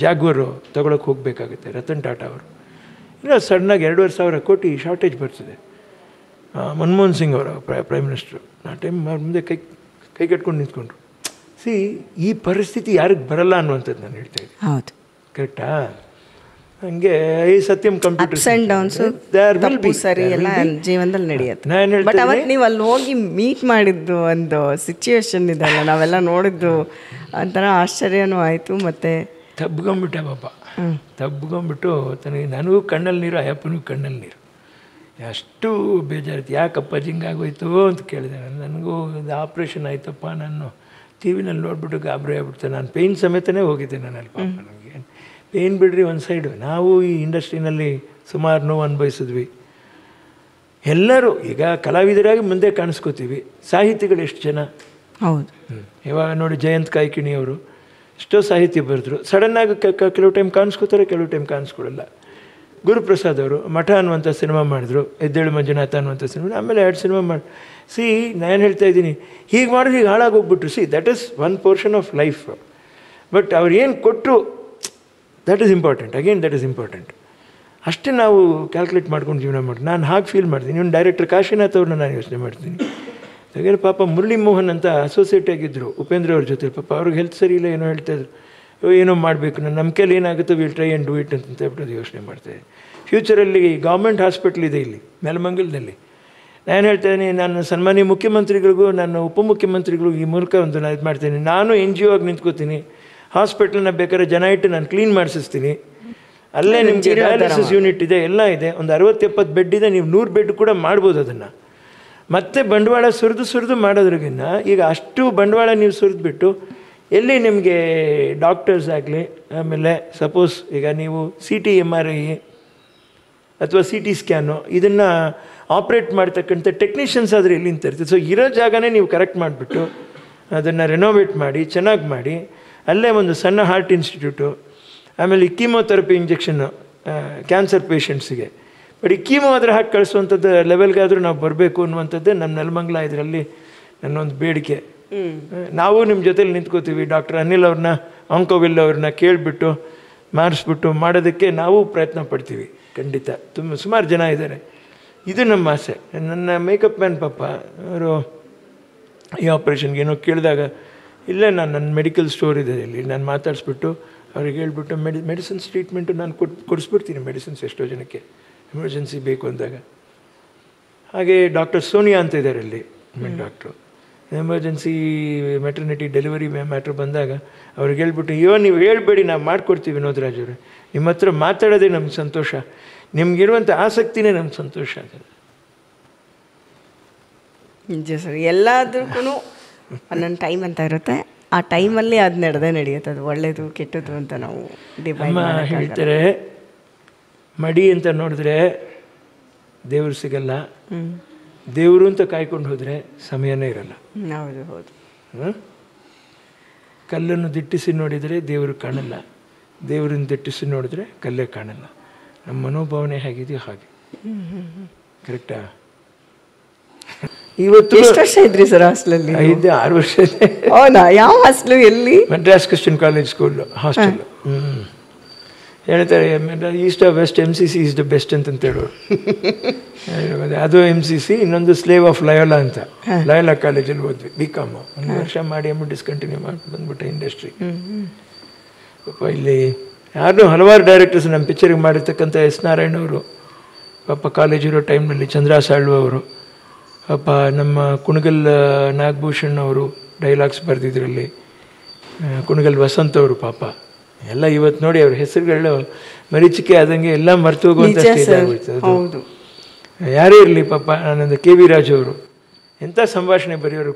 ಜಾಗ್ವರು ತೊಗೊಳಕ್ಕೆ ಹೋಗಬೇಕಾಗುತ್ತೆ ರತನ್ ಟಾಟಾ ಅವರು. ಇಲ್ಲ ಸಡನ್ನಾಗಿ 2,500 ಕೋಟಿ ಶಾರ್ಟೇಜ್ ಬರ್ತಿದೆ. ಮನಮೋಹನ್ ಸಿಂಗ್ ಅವರು ಪ್ರೈಮ್ ಮಿನಿಸ್ಟ್ರು ಆ ಟೈಮ್ ಅವ್ರ ಮುಂದೆ ಕೈ ಕಟ್ಕೊಂಡು ನಿಂತ್ಕೊಂಡ್ರು. ಈ ಪರಿಸ್ಥಿತಿ ಯಾರಿಗೆ ಬರಲ್ಲ ಅನ್ನುವಂಥದ್ದು ನಾನು ಹೇಳ್ತಾ ಇದ್ದೀನಿ. ಹೌದು, ಕರೆಕ್ಟಾ? ಹಂಗೆ ಈ ಸತ್ಯಂ ಕಂಪ್ಯೂಟರ್ ಸರಿ ಎಲ್ಲ ಜೀವನದಲ್ಲಿ ನಡೆಯುತ್ತೆ. ಬಟ್ ಅವತ್ತು ನೀವು ಅಲ್ಲಿ ಹೋಗಿ ಮೀಟ್ ಮಾಡಿದ್ದು ಒಂದು ಸಿಚುವೇಶನ್ ಇದೆಲ್ಲ ನಾವೆಲ್ಲ ನೋಡಿದ್ದು ಒಂಥರ ಆಶ್ಚರ್ಯನೂ ಆಯಿತು. ಮತ್ತು ತಬ್ಕೊಂಬಿಟ್ಟೆ ಪಾಪ, ತಬ್ಕೊಂಬಿಟ್ಟು ನನಗೂ ಕಣ್ಣಲ್ಲಿ ನೀರು, ಅಯ್ಯಪ್ಪನಿಗೂ ಕಣ್ಣಲ್ಲಿ ನೀರು. ಅಷ್ಟು ಬೇಜಾರಿತ್ತು. ಯಾಕಪ್ಪ ಹಿಂಗಾಗೋಯ್ತು ಅಂತ ಕೇಳಿದೆ. ನನಗೂ ಇದು ಆಪ್ರೇಷನ್ ಆಯ್ತಪ್ಪ, ನಾನು ಟಿ ವಿನಲ್ಲಿ ನೋಡ್ಬಿಟ್ಟು ಗಾಬರಿ ಆಗ್ಬಿಡ್ತೆ. ನಾನು ಪೇಯ್ನ್ ಸಮೇತನೇ ಹೋಗಿದ್ದೆ ನಾನು ಅಲ್ಲಿ. ಪಾಪ ನನಗೆ ಪೇಯ್ನ್ ಬಿಡ್ರಿ ಒಂದು ಸೈಡು. ನಾವು ಈ ಇಂಡಸ್ಟ್ರಿನಲ್ಲಿ ಸುಮಾರು ನೋವು ಅನುಭವಿಸಿದ್ವಿ ಎಲ್ಲರೂ. ಈಗ ಕಲಾವಿದರಾಗಿ ಮುಂದೆ ಕಾಣಿಸ್ಕೋತೀವಿ, ಸಾಹಿತಿಗಳು ಎಷ್ಟು ಜನ. ಹೌದು, ಇವಾಗ ನೋಡಿ ಜಯಂತ್ ಕಾಯ್ಕಿಣಿ ಅವರು ಎಷ್ಟೋ ಸಾಹಿತ್ಯ ಬರೆದ್ರು. ಸಡನ್ನಾಗಿ ಕೆಲವು ಟೈಮ್ ಕಾಣಿಸ್ಕೋತಾರೆ, ಕೆಲವು ಟೈಮ್ ಕಾಣಿಸ್ಕೊಳ್ಳಲ್ಲ. ಗುರುಪ್ರಸಾದ್ ಅವರು ಮಠ ಅನ್ನುವಂಥ ಸಿನಿಮಾ ಮಾಡಿದ್ರು, ಎದ್ದೇಳು ಮಂಜುನಾಥ ಅನ್ನುವಂಥ ಸಿನಿಮಾ. ಆಮೇಲೆ 2 ಸಿನಿಮಾ ಮಾಡಿ ನಾನು ಹೇಳ್ತಾ ಇದ್ದೀನಿ, ಹೀಗೆ ಮಾಡಿದ್ರೆ ಈಗ ಹಾಳಾಗೋಗ್ಬಿಟ್ರು. That is one portion of life. But ಅವ್ರು ಏನು ಕೊಟ್ಟರು that is important. Again that is important. ಅಷ್ಟೇ ನಾವು ಕ್ಯಾಲ್ಕುಲೇಟ್ ಮಾಡ್ಕೊಂಡು ಜೀವನ ಮಾಡಿ. ನಾನು ಹಾಗೆ ಫೀಲ್ ಮಾಡ್ತೀನಿ. ಇವನು ಡೈರೆಕ್ಟರ್ ಕಾಶಿನಾಥ್ ಅವ್ರನ್ನ ನಾನು ಯೋಚನೆ ಮಾಡ್ತೀನಿ. ಹಾಗೆ ಪಾಪ ಮುರಳಿ ಮೋಹನ್ ಅಂತ ಅಸೋಸಿಯೇಟ್ ಆಗಿದ್ದರು ಉಪೇಂದ್ರ ಅವ್ರ ಜೊತೆ. ಪಾಪ ಅವ್ರಿಗೆ ಹೆಲ್ತ್ ಸರಿ ಇಲ್ಲ, ಏನೋ ಹೇಳ್ತಾಯಿದ್ರು. ಏನೋ ಮಾಡಬೇಕು, ನಮ್ಮ ಕೈಲಿ ಏನಾಗುತ್ತೋ will try and do it ಅಂತ ಹೇಳ್ಬಿಟ್ಟು ಯೋಚನೆ ಮಾಡ್ತಾಯಿದ್ದೆ. ಫ್ಯೂಚರಲ್ಲಿ ಗೌರ್ಮೆಂಟ್ ಹಾಸ್ಪಿಟ್ಲ್ ಇದೆ ಇಲ್ಲಿ ನೆಲಮಂಗಲದಲ್ಲಿ. ನಾನು ಹೇಳ್ತಾಯಿದ್ದೀನಿ, ನಾನು ಸನ್ಮಾನ್ಯ ಮುಖ್ಯಮಂತ್ರಿಗಳಿಗೂ ನನ್ನ ಉಪಮುಖ್ಯಮಂತ್ರಿಗಳಿಗೂ ಈ ಮೂಲಕ ಒಂದು ನಾನು ಇದು ಮಾಡ್ತೀನಿ. ನಾನು NGO ಆಗಿ ನಿಂತ್ಕೋತೀನಿ. ಹಾಸ್ಪಿಟ್ಲನ್ನ ಬೇಕಾದ್ರೆ ಜನ ಇಟ್ಟು ನಾನು ಕ್ಲೀನ್ ಮಾಡಿಸ್ತೀನಿ. ಅಲ್ಲೇ ನಿಮಗೆ ಡಯಾಲಿಸಿಸ್ ಯೂನಿಟ್ ಇದೆ, ಎಲ್ಲ ಇದೆ. ಒಂದು 60-70 ಬೆಡ್ ಇದೆ. ನೀವು 100 ಬೆಡ್ ಕೂಡ ಮಾಡ್ಬೋದು ಅದನ್ನು. ಮತ್ತೆ ಬಂಡವಾಳ ಸುರಿದು ಮಾಡೋದ್ರಿಗಿನ್ನ ಈಗ ಅಷ್ಟು ಬಂಡವಾಳ ನೀವು ಸುರಿದ್ಬಿಟ್ಟು ಎಲ್ಲಿ ನಿಮಗೆ ಡಾಕ್ಟರ್ಸ್ ಆಗಲಿ, ಆಮೇಲೆ ಸಪೋಸ್ ಈಗ ನೀವು CT MRI ಅಥವಾ CT ಸ್ಕ್ಯಾನು ಇದನ್ನು ಆಪ್ರೇಟ್ ಮಾಡ್ತಕ್ಕಂಥ ಟೆಕ್ನಿಷಿಯನ್ಸ್ ಆದರೆ ಎಲ್ಲಿಂದ ತರ್ತೀವಿ. ಸೊ ಇರೋ ಜಾಗನೇ ನೀವು ಕರೆಕ್ಟ್ ಮಾಡಿಬಿಟ್ಟು ಅದನ್ನು ರೆನೋವೇಟ್ ಮಾಡಿ ಚೆನ್ನಾಗಿ ಮಾಡಿ ಅಲ್ಲೇ ಒಂದು ಸಣ್ಣ ಹಾರ್ಟ್ ಇನ್ಸ್ಟಿಟ್ಯೂಟು, ಆಮೇಲೆ ಈ ಕೀಮೋಥೆರಪಿ ಇಂಜೆಕ್ಷನ್ನು ಕ್ಯಾನ್ಸರ್ ಪೇಷಂಟ್ಸಿಗೆ. ಬಟ್ ಈ ಕೀಮೋ ಆದರೆ ಹಾಕಿ ಕಳಿಸುವಂಥದ್ದು ಲೆವೆಲ್ಗಾದರೂ ನಾವು ಬರಬೇಕು ಅನ್ನುವಂಥದ್ದೇ ನಮ್ಮ ನೆಲಮಂಗಲ ಇದರಲ್ಲಿ ನನ್ನೊಂದು ಬೇಡಿಕೆ. ನಾವು ನಿಮ್ಮ ಜೊತೆಲಿ ನಿಂತ್ಕೋತೀವಿ. ಡಾಕ್ಟರ್ ಅನಿಲ್ ಅವ್ರನ್ನ, ಆಂಕೋವಿಲ್ ಅವ್ರನ್ನ ಕೇಳಿಬಿಟ್ಟು ಮಾಡಿಸ್ಬಿಟ್ಟು ಮಾಡೋದಕ್ಕೆ ನಾವು ಪ್ರಯತ್ನ ಪಡ್ತೀವಿ. ಖಂಡಿತ ಸುಮಾರು ಜನ ಇದ್ದಾರೆ. ಇದು ನಮ್ಮ ಆಸೆ. ನನ್ನ ಮೇಕಪ್ ಮ್ಯಾನ್ ಪಾಪ ಅವರು ಈ ಆಪ್ರೇಷನ್ಗೆ ಏನೋ ಕೇಳಿದಾಗ, ಇಲ್ಲೇ ನನ್ನ ಮೆಡಿಕಲ್ ಸ್ಟೋರ್ ಇದೆ ಇಲ್ಲಿ, ನಾನು ಮಾತಾಡಿಸ್ಬಿಟ್ಟು ಅವ್ರಿಗೆ ಹೇಳ್ಬಿಟ್ಟು ಮೆಡಿಸಿನ್ಸ್ ಟ್ರೀಟ್ಮೆಂಟು ನಾನು ಕೊಡಿಸ್ಬಿಡ್ತೀನಿ. ಮೆಡಿಸಿನ್ಸ್ ಎಷ್ಟೋ ಜನಕ್ಕೆ ಎಮರ್ಜೆನ್ಸಿ ಬೇಕು ಅಂದಾಗ. ಹಾಗೆ ಡಾಕ್ಟರ್ ಸೋನಿಯಾ ಅಂತ ಇದ್ದಾರೆ ಇಲ್ಲಿ, doctor. Emergency maternity delivery matter ಬಂದಾಗ ಅವ್ರಿಗೆ ಹೇಳ್ಬಿಟ್ಟು, ನೀವು ಹೇಳ್ಬೇಡಿ, ನಾವು ಮಾಡಿಕೊಡ್ತೀವಿ ವಿನೋದ್ ರಾಜ್ ಅವರೇ. ನಿಮ್ಮ ಹತ್ರ ಮಾತಾಡೋದೇ ನಮ್ಗೆ ಸಂತೋಷ, ನಿಮಗಿರುವಂಥ ಆಸಕ್ತಿನೇ ನಮ್ಗೆ ಸಂತೋಷ ಆಗೋದು. ನಿಜ ಸರ್. ಎಲ್ಲದಕ್ಕೂ ಒಂದೊಂದು ಟೈಮ್ ಅಂತ ಇರುತ್ತೆ. ಆ ಟೈಮಲ್ಲಿ ಅದು ನಡೆಯುತ್ತೆ. ಅದು ಒಳ್ಳೆಯದು ಕೆಟ್ಟದ್ದು ಅಂತ ನಾವು ಹೇಳ್ತಾರೆ. ಮಡಿ ಅಂತ ನೋಡಿದ್ರೆ ದೇವರು ಸಿಗಲ್ಲ, ದೇವರು ಅಂತ ಕಾಯ್ಕೊಂಡು ಹೋದರೆ ಸಮಯನೇ ಇರಲ್ಲ. ಹೌದು ಹೌದು. ಕಲ್ಲನ್ನು ದಿಟ್ಟಿಸಿ ನೋಡಿದರೆ ದೇವರು ಕಾಣಲ್ಲ, ದೇವರನ್ನು ದಿಟ್ಟಿಸಿ ನೋಡಿದ್ರೆ ಕಲ್ಲೇ ಕಾಣಲ್ಲ. ನಮ್ಮ ಮನೋಭಾವನೆ ಹೇಗಿದೆಯೋ ಹಾಗೆ. ಕರೆಕ್ಟಾ? ಇವತ್ತು ಎಷ್ಟು ವರ್ಷ ಇದ್ರಿ ಸರ್ ಹಾಸ್ಟೆಲಲ್ಲಿ? 5-6 ವರ್ಷ. ಹೌದಾ? ಯಾವ ಹಾಸ್ಟೆಲು? ಎಲ್ಲಿ? Madras Christian College school hostel. ಹೇಳ್ತಾರೆ east or west MCC is the best ಅಂತ ಹೇಳೋರು. ಅದು MCC, ಇನ್ನೊಂದು ಸ್ಲೇವ್ ಆಫ್ ಲಯೋಲಾ ಅಂತ. ಲಯೋಲಾ ಕಾಲೇಜಲ್ಲಿ ಓದ್ವಿ BCom. 1 ವರ್ಷ ಮಾಡಿ ಡಿಸ್ಕಂಟಿನ್ಯೂ ಮಾಡಿ ಬಂದ್ಬಿಟ್ಟೆ ಇಂಡಸ್ಟ್ರಿ. ಪಾಪ ಇಲ್ಲಿ ಯಾರು ಹಲವಾರು ಡೈರೆಕ್ಟರ್ಸ್ ನಮ್ಮ ಪಿಕ್ಚರಿಗೆ ಮಾಡಿರ್ತಕ್ಕಂಥ S. ನಾರಾಯಣ್ ಅವರು ಪಾಪ ಕಾಲೇಜ್ ಇರೋ ಟೈಮ್ನಲ್ಲಿ, ಚಂದ್ರ ಸಾಳ್ವ ಅವರು, ಪಾಪ ನಮ್ಮ ಕುಣಗಲ್ ನಾಗಭೂಷಣ್ ಅವರು ಡೈಲಾಗ್ಸ್ ಬರೆದಿದ್ರಲ್ಲಿ, ಕುಣಗಲ್ ವಸಂತ್ ಅವರು ಪಾಪ ಎಲ್ಲ ಇವತ್ತು ನೋಡಿ ಅವ್ರ ಹೆಸರುಗಳು ಮರೀಚಿಕೆ ಆದಂಗೆ ಎಲ್ಲ ಮರ್ತು ಹೋಗುವಂಥ ಸ್ಟೇಜ್ ಆಗೋಯ್ತು. ಅದು ಯಾರೇ ಇರಲಿ ಪಾಪ. ನಾನೊಂದು KV ರಾಜ್ ಅವರು ಎಂಥ ಸಂಭಾಷಣೆ ಬರೆಯೋರು,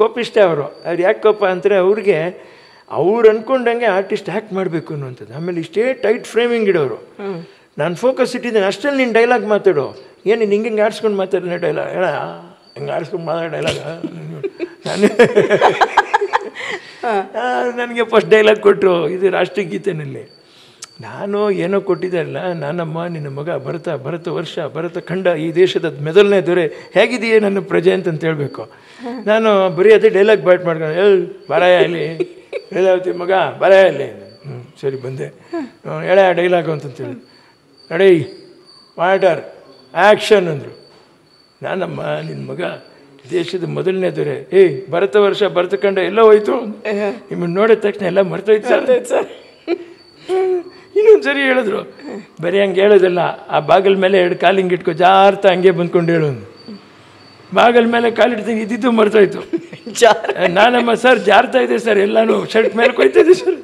ಕೋಪಿಷ್ಟ ಅವರು. ಅವ್ರು ಯಾಕೆ ಕೋಪ ಅಂತಾರೆ, ಅವ್ರಿಗೆ ಅವ್ರು ಅಂದ್ಕೊಂಡಂಗೆ ಆರ್ಟಿಸ್ಟ್ ಆ್ಯಕ್ಟ್ ಮಾಡಬೇಕು ಅನ್ನುವಂಥದ್ದು. ಆಮೇಲೆ ಇಷ್ಟೇ ಟೈಟ್ ಫ್ರೇಮಿಂಗ್ ಇಡೋರು. ನಾನು ಫೋಕಸ್ ಇಟ್ಟಿದ್ದೇನೆ ಅಷ್ಟರಲ್ಲಿ ನೀನು ಡೈಲಾಗ್ ಮಾತಾಡೋ, ಏನು ನೀನು ಹಿಂಗೆ ಆಡಿಸ್ಕೊಂಡು ಮಾತಾಡೋ ಡೈಲಾಗ್, ಹೇಳ ಹಿಂಗೆ ಆಡಿಸ್ಕೊಂಡು ಮಾತಾಡೋ ಡೈಲಾಗ. ನಾನು ನನಗೆ ಫಸ್ಟ್ ಡೈಲಾಗ್ ಕೊಟ್ಟರು ಇದು ರಾಷ್ಟ್ರಗೀತೆನಲ್ಲಿ. ನಾನು ಏನೋ ಕೊಟ್ಟಿದ್ದಾರಲ್ಲ, ನಾನಮ್ಮ ನಿನ್ನ ಮಗ ಭರತ ವರ್ಷ ಭರತ ಖಂಡ ಈ ದೇಶದ ಮೊದಲನೇ ದೊರೆ, ಹೇಗಿದೆಯೇ ನನ್ನ ಪ್ರಜೆ ಅಂತ ಹೇಳಬೇಕು. ನಾನು ಬರೀ ಅದೇ ಡೈಲಾಗ್ ಬ್ಯಾಟ್ ಮಾಡ್ಕೊಂಡು ಬರಾಯ ಇಲ್ಲಿ ಲೀಲಾವತಿ ಮಗ ಬರಾಯ ಇಲ್ಲಿ. ಸರಿ ಬಂದೆ, ಹೇಳ ಡೈಲಾಗು ಅಂತಂತೇಳಿ ನಡೀ ವಾಟರ್ ಆ್ಯಕ್ಷನ್ ಅಂದರು. ನಾನಮ್ಮ ನಿನ್ನ ಮಗ ದೇಶದ ಮೊದಲನೇ ದೊರೆ, ಭರತ ವರ್ಷ ಭರತ ಖಂಡ ಎಲ್ಲ ಹೋಯ್ತು, ನಿಮ್ಮನ್ನು ನೋಡಿದ ತಕ್ಷಣ ಎಲ್ಲ ಮರ್ತೋಯ್ತು ಸರ್. ಇನ್ನೊಂದು ಸರಿ ಹೇಳಿದ್ರು, ಬರೀ ಹಂಗೆ ಹೇಳೋದಲ್ಲ, ಆ ಬಾಗಿಲ ಮೇಲೆ 2 ಕಾಲು ಹಿಂಗೆ ಇಟ್ಕೊ ಜಾರ್ತಾ ಹಂಗೆ ಬಂದ್ಕೊಂಡು ಹೇಳು. ಬಾಗಿಲ ಮೇಲೆ ಕಾಲಿಡ್ತೀನಿ ಇದ್ದಿದ್ದು ಮರ್ತೋಯ್ತು. ನಾನಮ್ಮ ಸರ್ ಜಾರ್ತಾ ಇದೆ ಸರ್, ಎಲ್ಲಾನು ಶರ್ಟ್ ಮೇಲೆ ಕೊಯ್ತಾ ಇದೆ ಸರ್.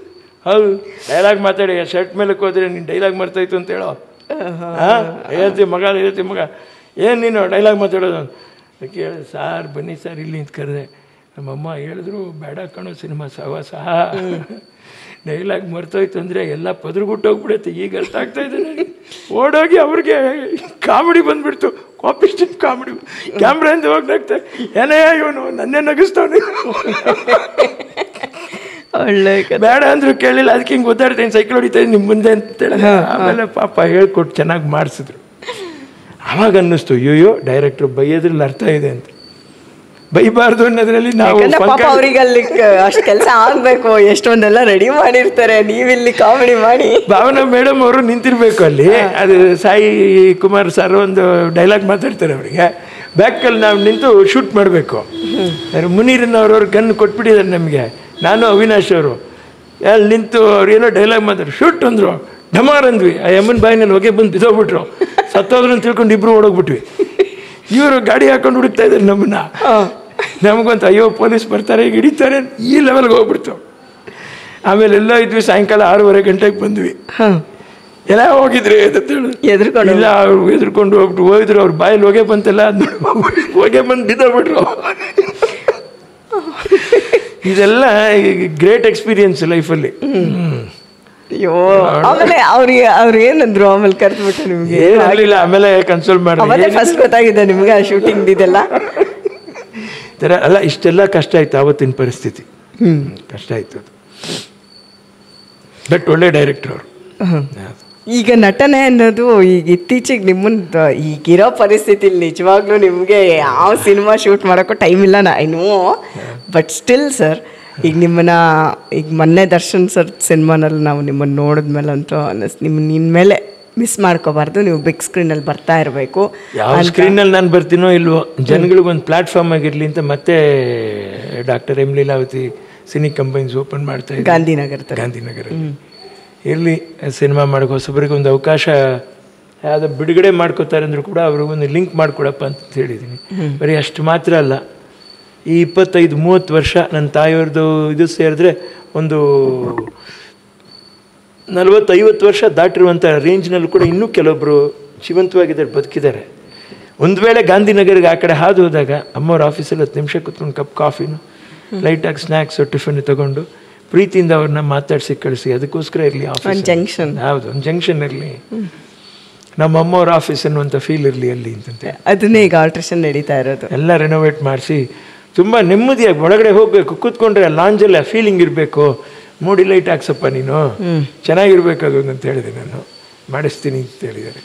ಹೌದು ಡೈಲಾಗ್ ಮಾತಾಡಿ, ಶರ್ಟ್ ಮೇಲೆ ಹೋದ್ರೆ ನೀನು ಡೈಲಾಗ್ ಮರ್ತೋಯ್ತು ಅಂತ ಹೇಳೋ. ಹೇಳ್ತೀವಿ ಮಗ ಏನು ನೀನು ಡೈಲಾಗ್ ಮಾತಾಡೋದು ಅಂತ ಕೇಳಿ, ಸಾರ್ ಬನ್ನಿ ಸರ್ ಇಲ್ಲಿ ಅಂತ ಕರೆದೆ. ನಮ್ಮಮ್ಮ ಹೇಳಿದ್ರು ಬೇಡ ಕಣೋ ಸಿನಿಮಾ ಸಹವಾಸ, ಡೈಲಾಗ್ ಮರ್ತೋಯ್ತು ಅಂದರೆ ಎಲ್ಲ ಪದ್ರಗುಟ್ಟೋಗ್ಬಿಡುತ್ತೆ. ಈಗ ಅರ್ಥ ಆಗ್ತಾ ಇದೆ ನನಗೆ. ಓಡೋಗಿ ಅವ್ರಿಗೆ ಕಾಮಿಡಿ ಬಂದುಬಿಡ್ತು, ಕಾಪಿಸ್ಟಿಕ್ ಕಾಮಿಡಿ. ಕ್ಯಾಮ್ರಾಯಿಂದ ಹೋಗ್ತಾ ಏನೇ ಇವನು ನನ್ನೇ ನಗಿಸ್ತಾವನು. ಒಳ್ಳೆ ಬೇಡ ಅಂದರೂ ಕೇಳಿಲ್ಲ, ಅದಕ್ಕೆ ಹಿಂಗೆ ಒದ್ದಾಡ್ತೀನಿ, ಸೈಕಲ್ ಹೊಡಿತಾ ನಿಮ್ಮ ಮುಂದೆ ಅಂತೇಳಿ. ಆಮೇಲೆ ಪಾಪ ಹೇಳ್ಕೊಟ್ಟು ಚೆನ್ನಾಗಿ ಮಾಡಿಸಿದ್ರು. ಆವಾಗ ಅನ್ನಿಸ್ತು, ಅಯ್ಯೋ ಡೈರೆಕ್ಟ್ರು ಬೈಯೋದ್ರಲ್ಲಿ ಅರ್ಥ ಇದೆ ಅಂತ. ಬೈಬಾರ್ದು ಅನ್ನೋದ್ರಲ್ಲಿ ನಾವು ಅವ್ರಿಗೆ ಅಲ್ಲಿ ಅಷ್ಟು ಕೆಲಸ ಆಗಬೇಕು, ಎಷ್ಟೊಂದೆಲ್ಲ ರೆಡಿ ಮಾಡಿರ್ತಾರೆ, ನೀವಿಲ್ಲಿ ಕಾಮಿಡಿ ಮಾಡಿ. ಭಾವನಾ ಮೇಡಮ್ ಅವರು ನಿಂತಿರ್ಬೇಕು ಅಲ್ಲಿ. ಅದು ಸಾಯಿ ಕುಮಾರ್ ಸರ್ ಒಂದು ಡೈಲಾಗ್ ಮಾತಾಡ್ತಾರೆ, ಅವರಿಗೆ ಬ್ಯಾಕಲ್ಲಿ ನಾವು ನಿಂತು ಶೂಟ್ ಮಾಡಬೇಕು. ಮುನೀರನ್ನವ್ರವ್ರು ಗನ್ ಕೊಟ್ಬಿಟ್ಟಿದ್ದಾರೆ ನಮಗೆ, ನಾನು ಅವಿನಾಶ್ ಅವರು ಅಲ್ಲಿ ನಿಂತು ಅವ್ರು ಏನೋ ಡೈಲಾಗ್ ಮಾತಾಡ್ರು, ಶೂಟ್ ಅಂದರು, ಢಮಾರ್ ಅಂದ್ವಿ. ಆ ಯಮ್ಮನ ಬಾಯಿನಲ್ಲಿ ಹೊಗೆ ಬಂದು ಬಿದ್ದೋಗ್ಬಿಟ್ರು, ಸತ್ತೋದ್ರು ಅಂತ ತಿಳ್ಕೊಂಡು ಇಬ್ಬರು ಓಡೋಗ್ಬಿಟ್ವಿ. ಇವರು ಗಾಡಿ ಹಾಕೊಂಡು ಹುಡುಕ್ತಾ ಇದ್ದಾರೆ ನಮ್ಮನ್ನ. ನಮಗಂತ ಅಯ್ಯೋ ಪೊಲೀಸ್ ಬರ್ತಾರೆ ಈಗ ಹಿಡಿತಾರೆ, ಈ ಲೆವೆಲ್ಗೆ ಹೋಗ್ಬಿಡ್ತು. ಆಮೇಲೆ ಎಲ್ಲ ಇದ್ವಿ, ಸಾಯಂಕಾಲ 6:30 ಗಂಟೆಗೆ ಬಂದ್ವಿ. ಎಲ್ಲ ಹೋಗಿದ್ರಿ ಎದ್ರುಕೊಂಡು ಇಲ್ಲ, ಅವ್ರು ಎದ್ರುಕೊಂಡು ಹೋಗ್ಬಿಟ್ಟು ಅವ್ರ ಬಾಯಲ್ಲಿ ಹೊಗೆ ಬಂತಲ್ಲ, ಹೊಗೆ ಬಂದು ಬಿದ್ದೋಗ್ಬಿಟ್ರು. ಇದೆಲ್ಲ ಗ್ರೇಟ್ ಎಕ್ಸ್ಪೀರಿಯನ್ಸ್ ಲೈಫಲ್ಲಿ. ಅಯ್ಯೋ ಆಮೇಲೆ ಅವ್ರು ಏನಂದ್ರು? ಆಮೇಲೆ ಕರೆದ್ಬಿಟ್ಟು ನಿಮ್ಗೆ ಏನಿಲ್ಲ, ಆಮೇಲೆ ಕನ್ಸೋಲ್ ಮಾಡಿ ಫಸ್ಟ್ ಗೊತ್ತಾಗಿದೆ ನಿಮ್ಗೆ ಆ ಶೂಟಿಂಗ್ ಇದೆಲ್ಲ ಥರ ಅಲ್ಲ. ಇಷ್ಟೆಲ್ಲ ಕಷ್ಟ ಆಯ್ತು ಆವತ್ತಿನ ಪರಿಸ್ಥಿತಿ, ಕಷ್ಟ ಆಯ್ತು ಅದು. ಬಟ್ ಒಳ್ಳೆ ಡೈರೆಕ್ಟರ್ ಅವರು. ಈಗ ನಟನೆ ಅನ್ನೋದು ಈಗ ಇತ್ತೀಚೆಗೆ ನಿಮ್ಮನ್ನ ಈಗಿರೋ ಪರಿಸ್ಥಿತಿಲಿ ನಿಜವಾಗ್ಲೂ ನಿಮಗೆ ಯಾವ ಸಿನಿಮಾ ಶೂಟ್ ಮಾಡೋಕ್ಕೂ ಟೈಮ್ ಇಲ್ಲ. ನೋ ಬಟ್ ಸ್ಟಿಲ್ ಸರ್, ಈಗ ನಿಮ್ಮನ್ನ ಈಗ ಮೊನ್ನೆ ದರ್ಶನ್ ಸರ್ ಸಿನಿಮಾನಲ್ಲಿ ನಾವು ನಿಮ್ಮನ್ನು ನೋಡಿದ್ಮೇಲೆ ಅಂತೂ ನಿನ್ನ ಮೇಲೆ ಮಿಸ್ ಮಾಡ್ಕೋಬಾರ್ದು, ನೀವು ಬಿಗ್ ಸ್ಕ್ರೀನಲ್ಲಿ ಬರ್ತಾ ಇರಬೇಕು. ಯಾವ ಸ್ಕ್ರೀನಲ್ಲಿ ನಾನು ಬರ್ತೀನೋ ಇಲ್ವೋ, ಜನಗಳಿಗೊಂದು ಪ್ಲಾಟ್ಫಾರ್ಮ್ ಆಗಿರಲಿ ಅಂತ ಮತ್ತೆ doctor M Leelavathi cine companies open ಮಾಡ್ತಾ ಇದ್ದಾರೆ ಗಾಂಧಿನಗರಲ್ಲಿ. ಇರಲಿ, ಸಿನಿಮಾ ಮಾಡೋಕೆ ಹೊಸಬರಿಗೆ ಒಂದು ಅವಕಾಶ ಯಾವುದೋ ಬಿಡುಗಡೆ ಮಾಡ್ಕೋತಾರೆ ಅಂದರೂ ಕೂಡ ಅವ್ರಿಗೊಂದು ಲಿಂಕ್ ಮಾಡಿಕೊಡಪ್ಪ ಅಂತ ಹೇಳಿದ್ದೀನಿ. ಬರೀ ಅಷ್ಟು ಮಾತ್ರ ಅಲ್ಲ, ಈ 25-30 ವರ್ಷ ನನ್ನ ತಾಯಿಯವ್ರದ್ದು ಇದು ಸೇರಿದ್ರೆ ಒಂದು 40-50 ವರ್ಷ ದಾಟಿರುವಂಥ ರೇಂಜ್ನಲ್ಲೂ ಕೂಡ ಇನ್ನೂ ಕೆಲವೊಬ್ಬರು ಜೀವಂತವಾಗಿದ್ದಾರೆ, ಬದುಕಿದ್ದಾರೆ. ಒಂದು ವೇಳೆ ಗಾಂಧಿನಗರಿಗೆ ಆ ಕಡೆ ಹಾದು ಹೋದಾಗ ಅಮ್ಮವ್ರ ಆಫೀಸಲ್ಲಿ 10 ನಿಮಿಷ ಕೂತ್ಕೊಂಡು ಕಪ್ ಕಾಫಿನು ಲೈಟಾಗಿ ಸ್ನ್ಯಾಕ್ಸು ಟಿಫನ್ ತಗೊಂಡು ಪ್ರೀತಿಯಿಂದ ಅವ್ರನ್ನ ಮಾತಾಡಿಸಿ ಕಳಿಸಿ, ಅದಕ್ಕೋಸ್ಕರ ಇರಲಿ ಆಫೀಸ್ ಜಂಕ್ಷನ್. ಹೌದು, ಒಂದು ಜಂಕ್ಷನ್ ಇರಲಿ, ನಮ್ಮ ಅಮ್ಮವ್ರ ಆಫೀಸ್ ಅನ್ನುವಂಥ ಫೀಲ್ ಇರಲಿ ಅಲ್ಲಿ ಅಂತಂತೆ. ಅದನ್ನೇ ಈಗ ಆಲ್ಟ್ರೇಷನ್ ನಡೀತಾ ಇರೋದು. ಎಲ್ಲ ರೆನೋವೇಟ್ ಮಾಡಿಸಿ ತುಂಬ ನೆಮ್ಮದಿಯಾಗಿ ಒಳಗಡೆ ಹೋಗಬೇಕು, ಕೂತ್ಕೊಂಡ್ರೆ ಲಾಂಜಲ್ಲಿ ಆ ಫೀಲಿಂಗ್ ಇರಬೇಕು. ಮೂಡಿ ಲೈಟ್ ಹಾಕ್ಸಪ್ಪ ನೀನು, ಚೆನ್ನಾಗಿರ್ಬೇಕು ಅದು ಅಂತ ಹೇಳಿದೆ. ನಾನು ಮಾಡಿಸ್ತೀನಿ ಅಂತ ಹೇಳಿದ್ದಾರೆ.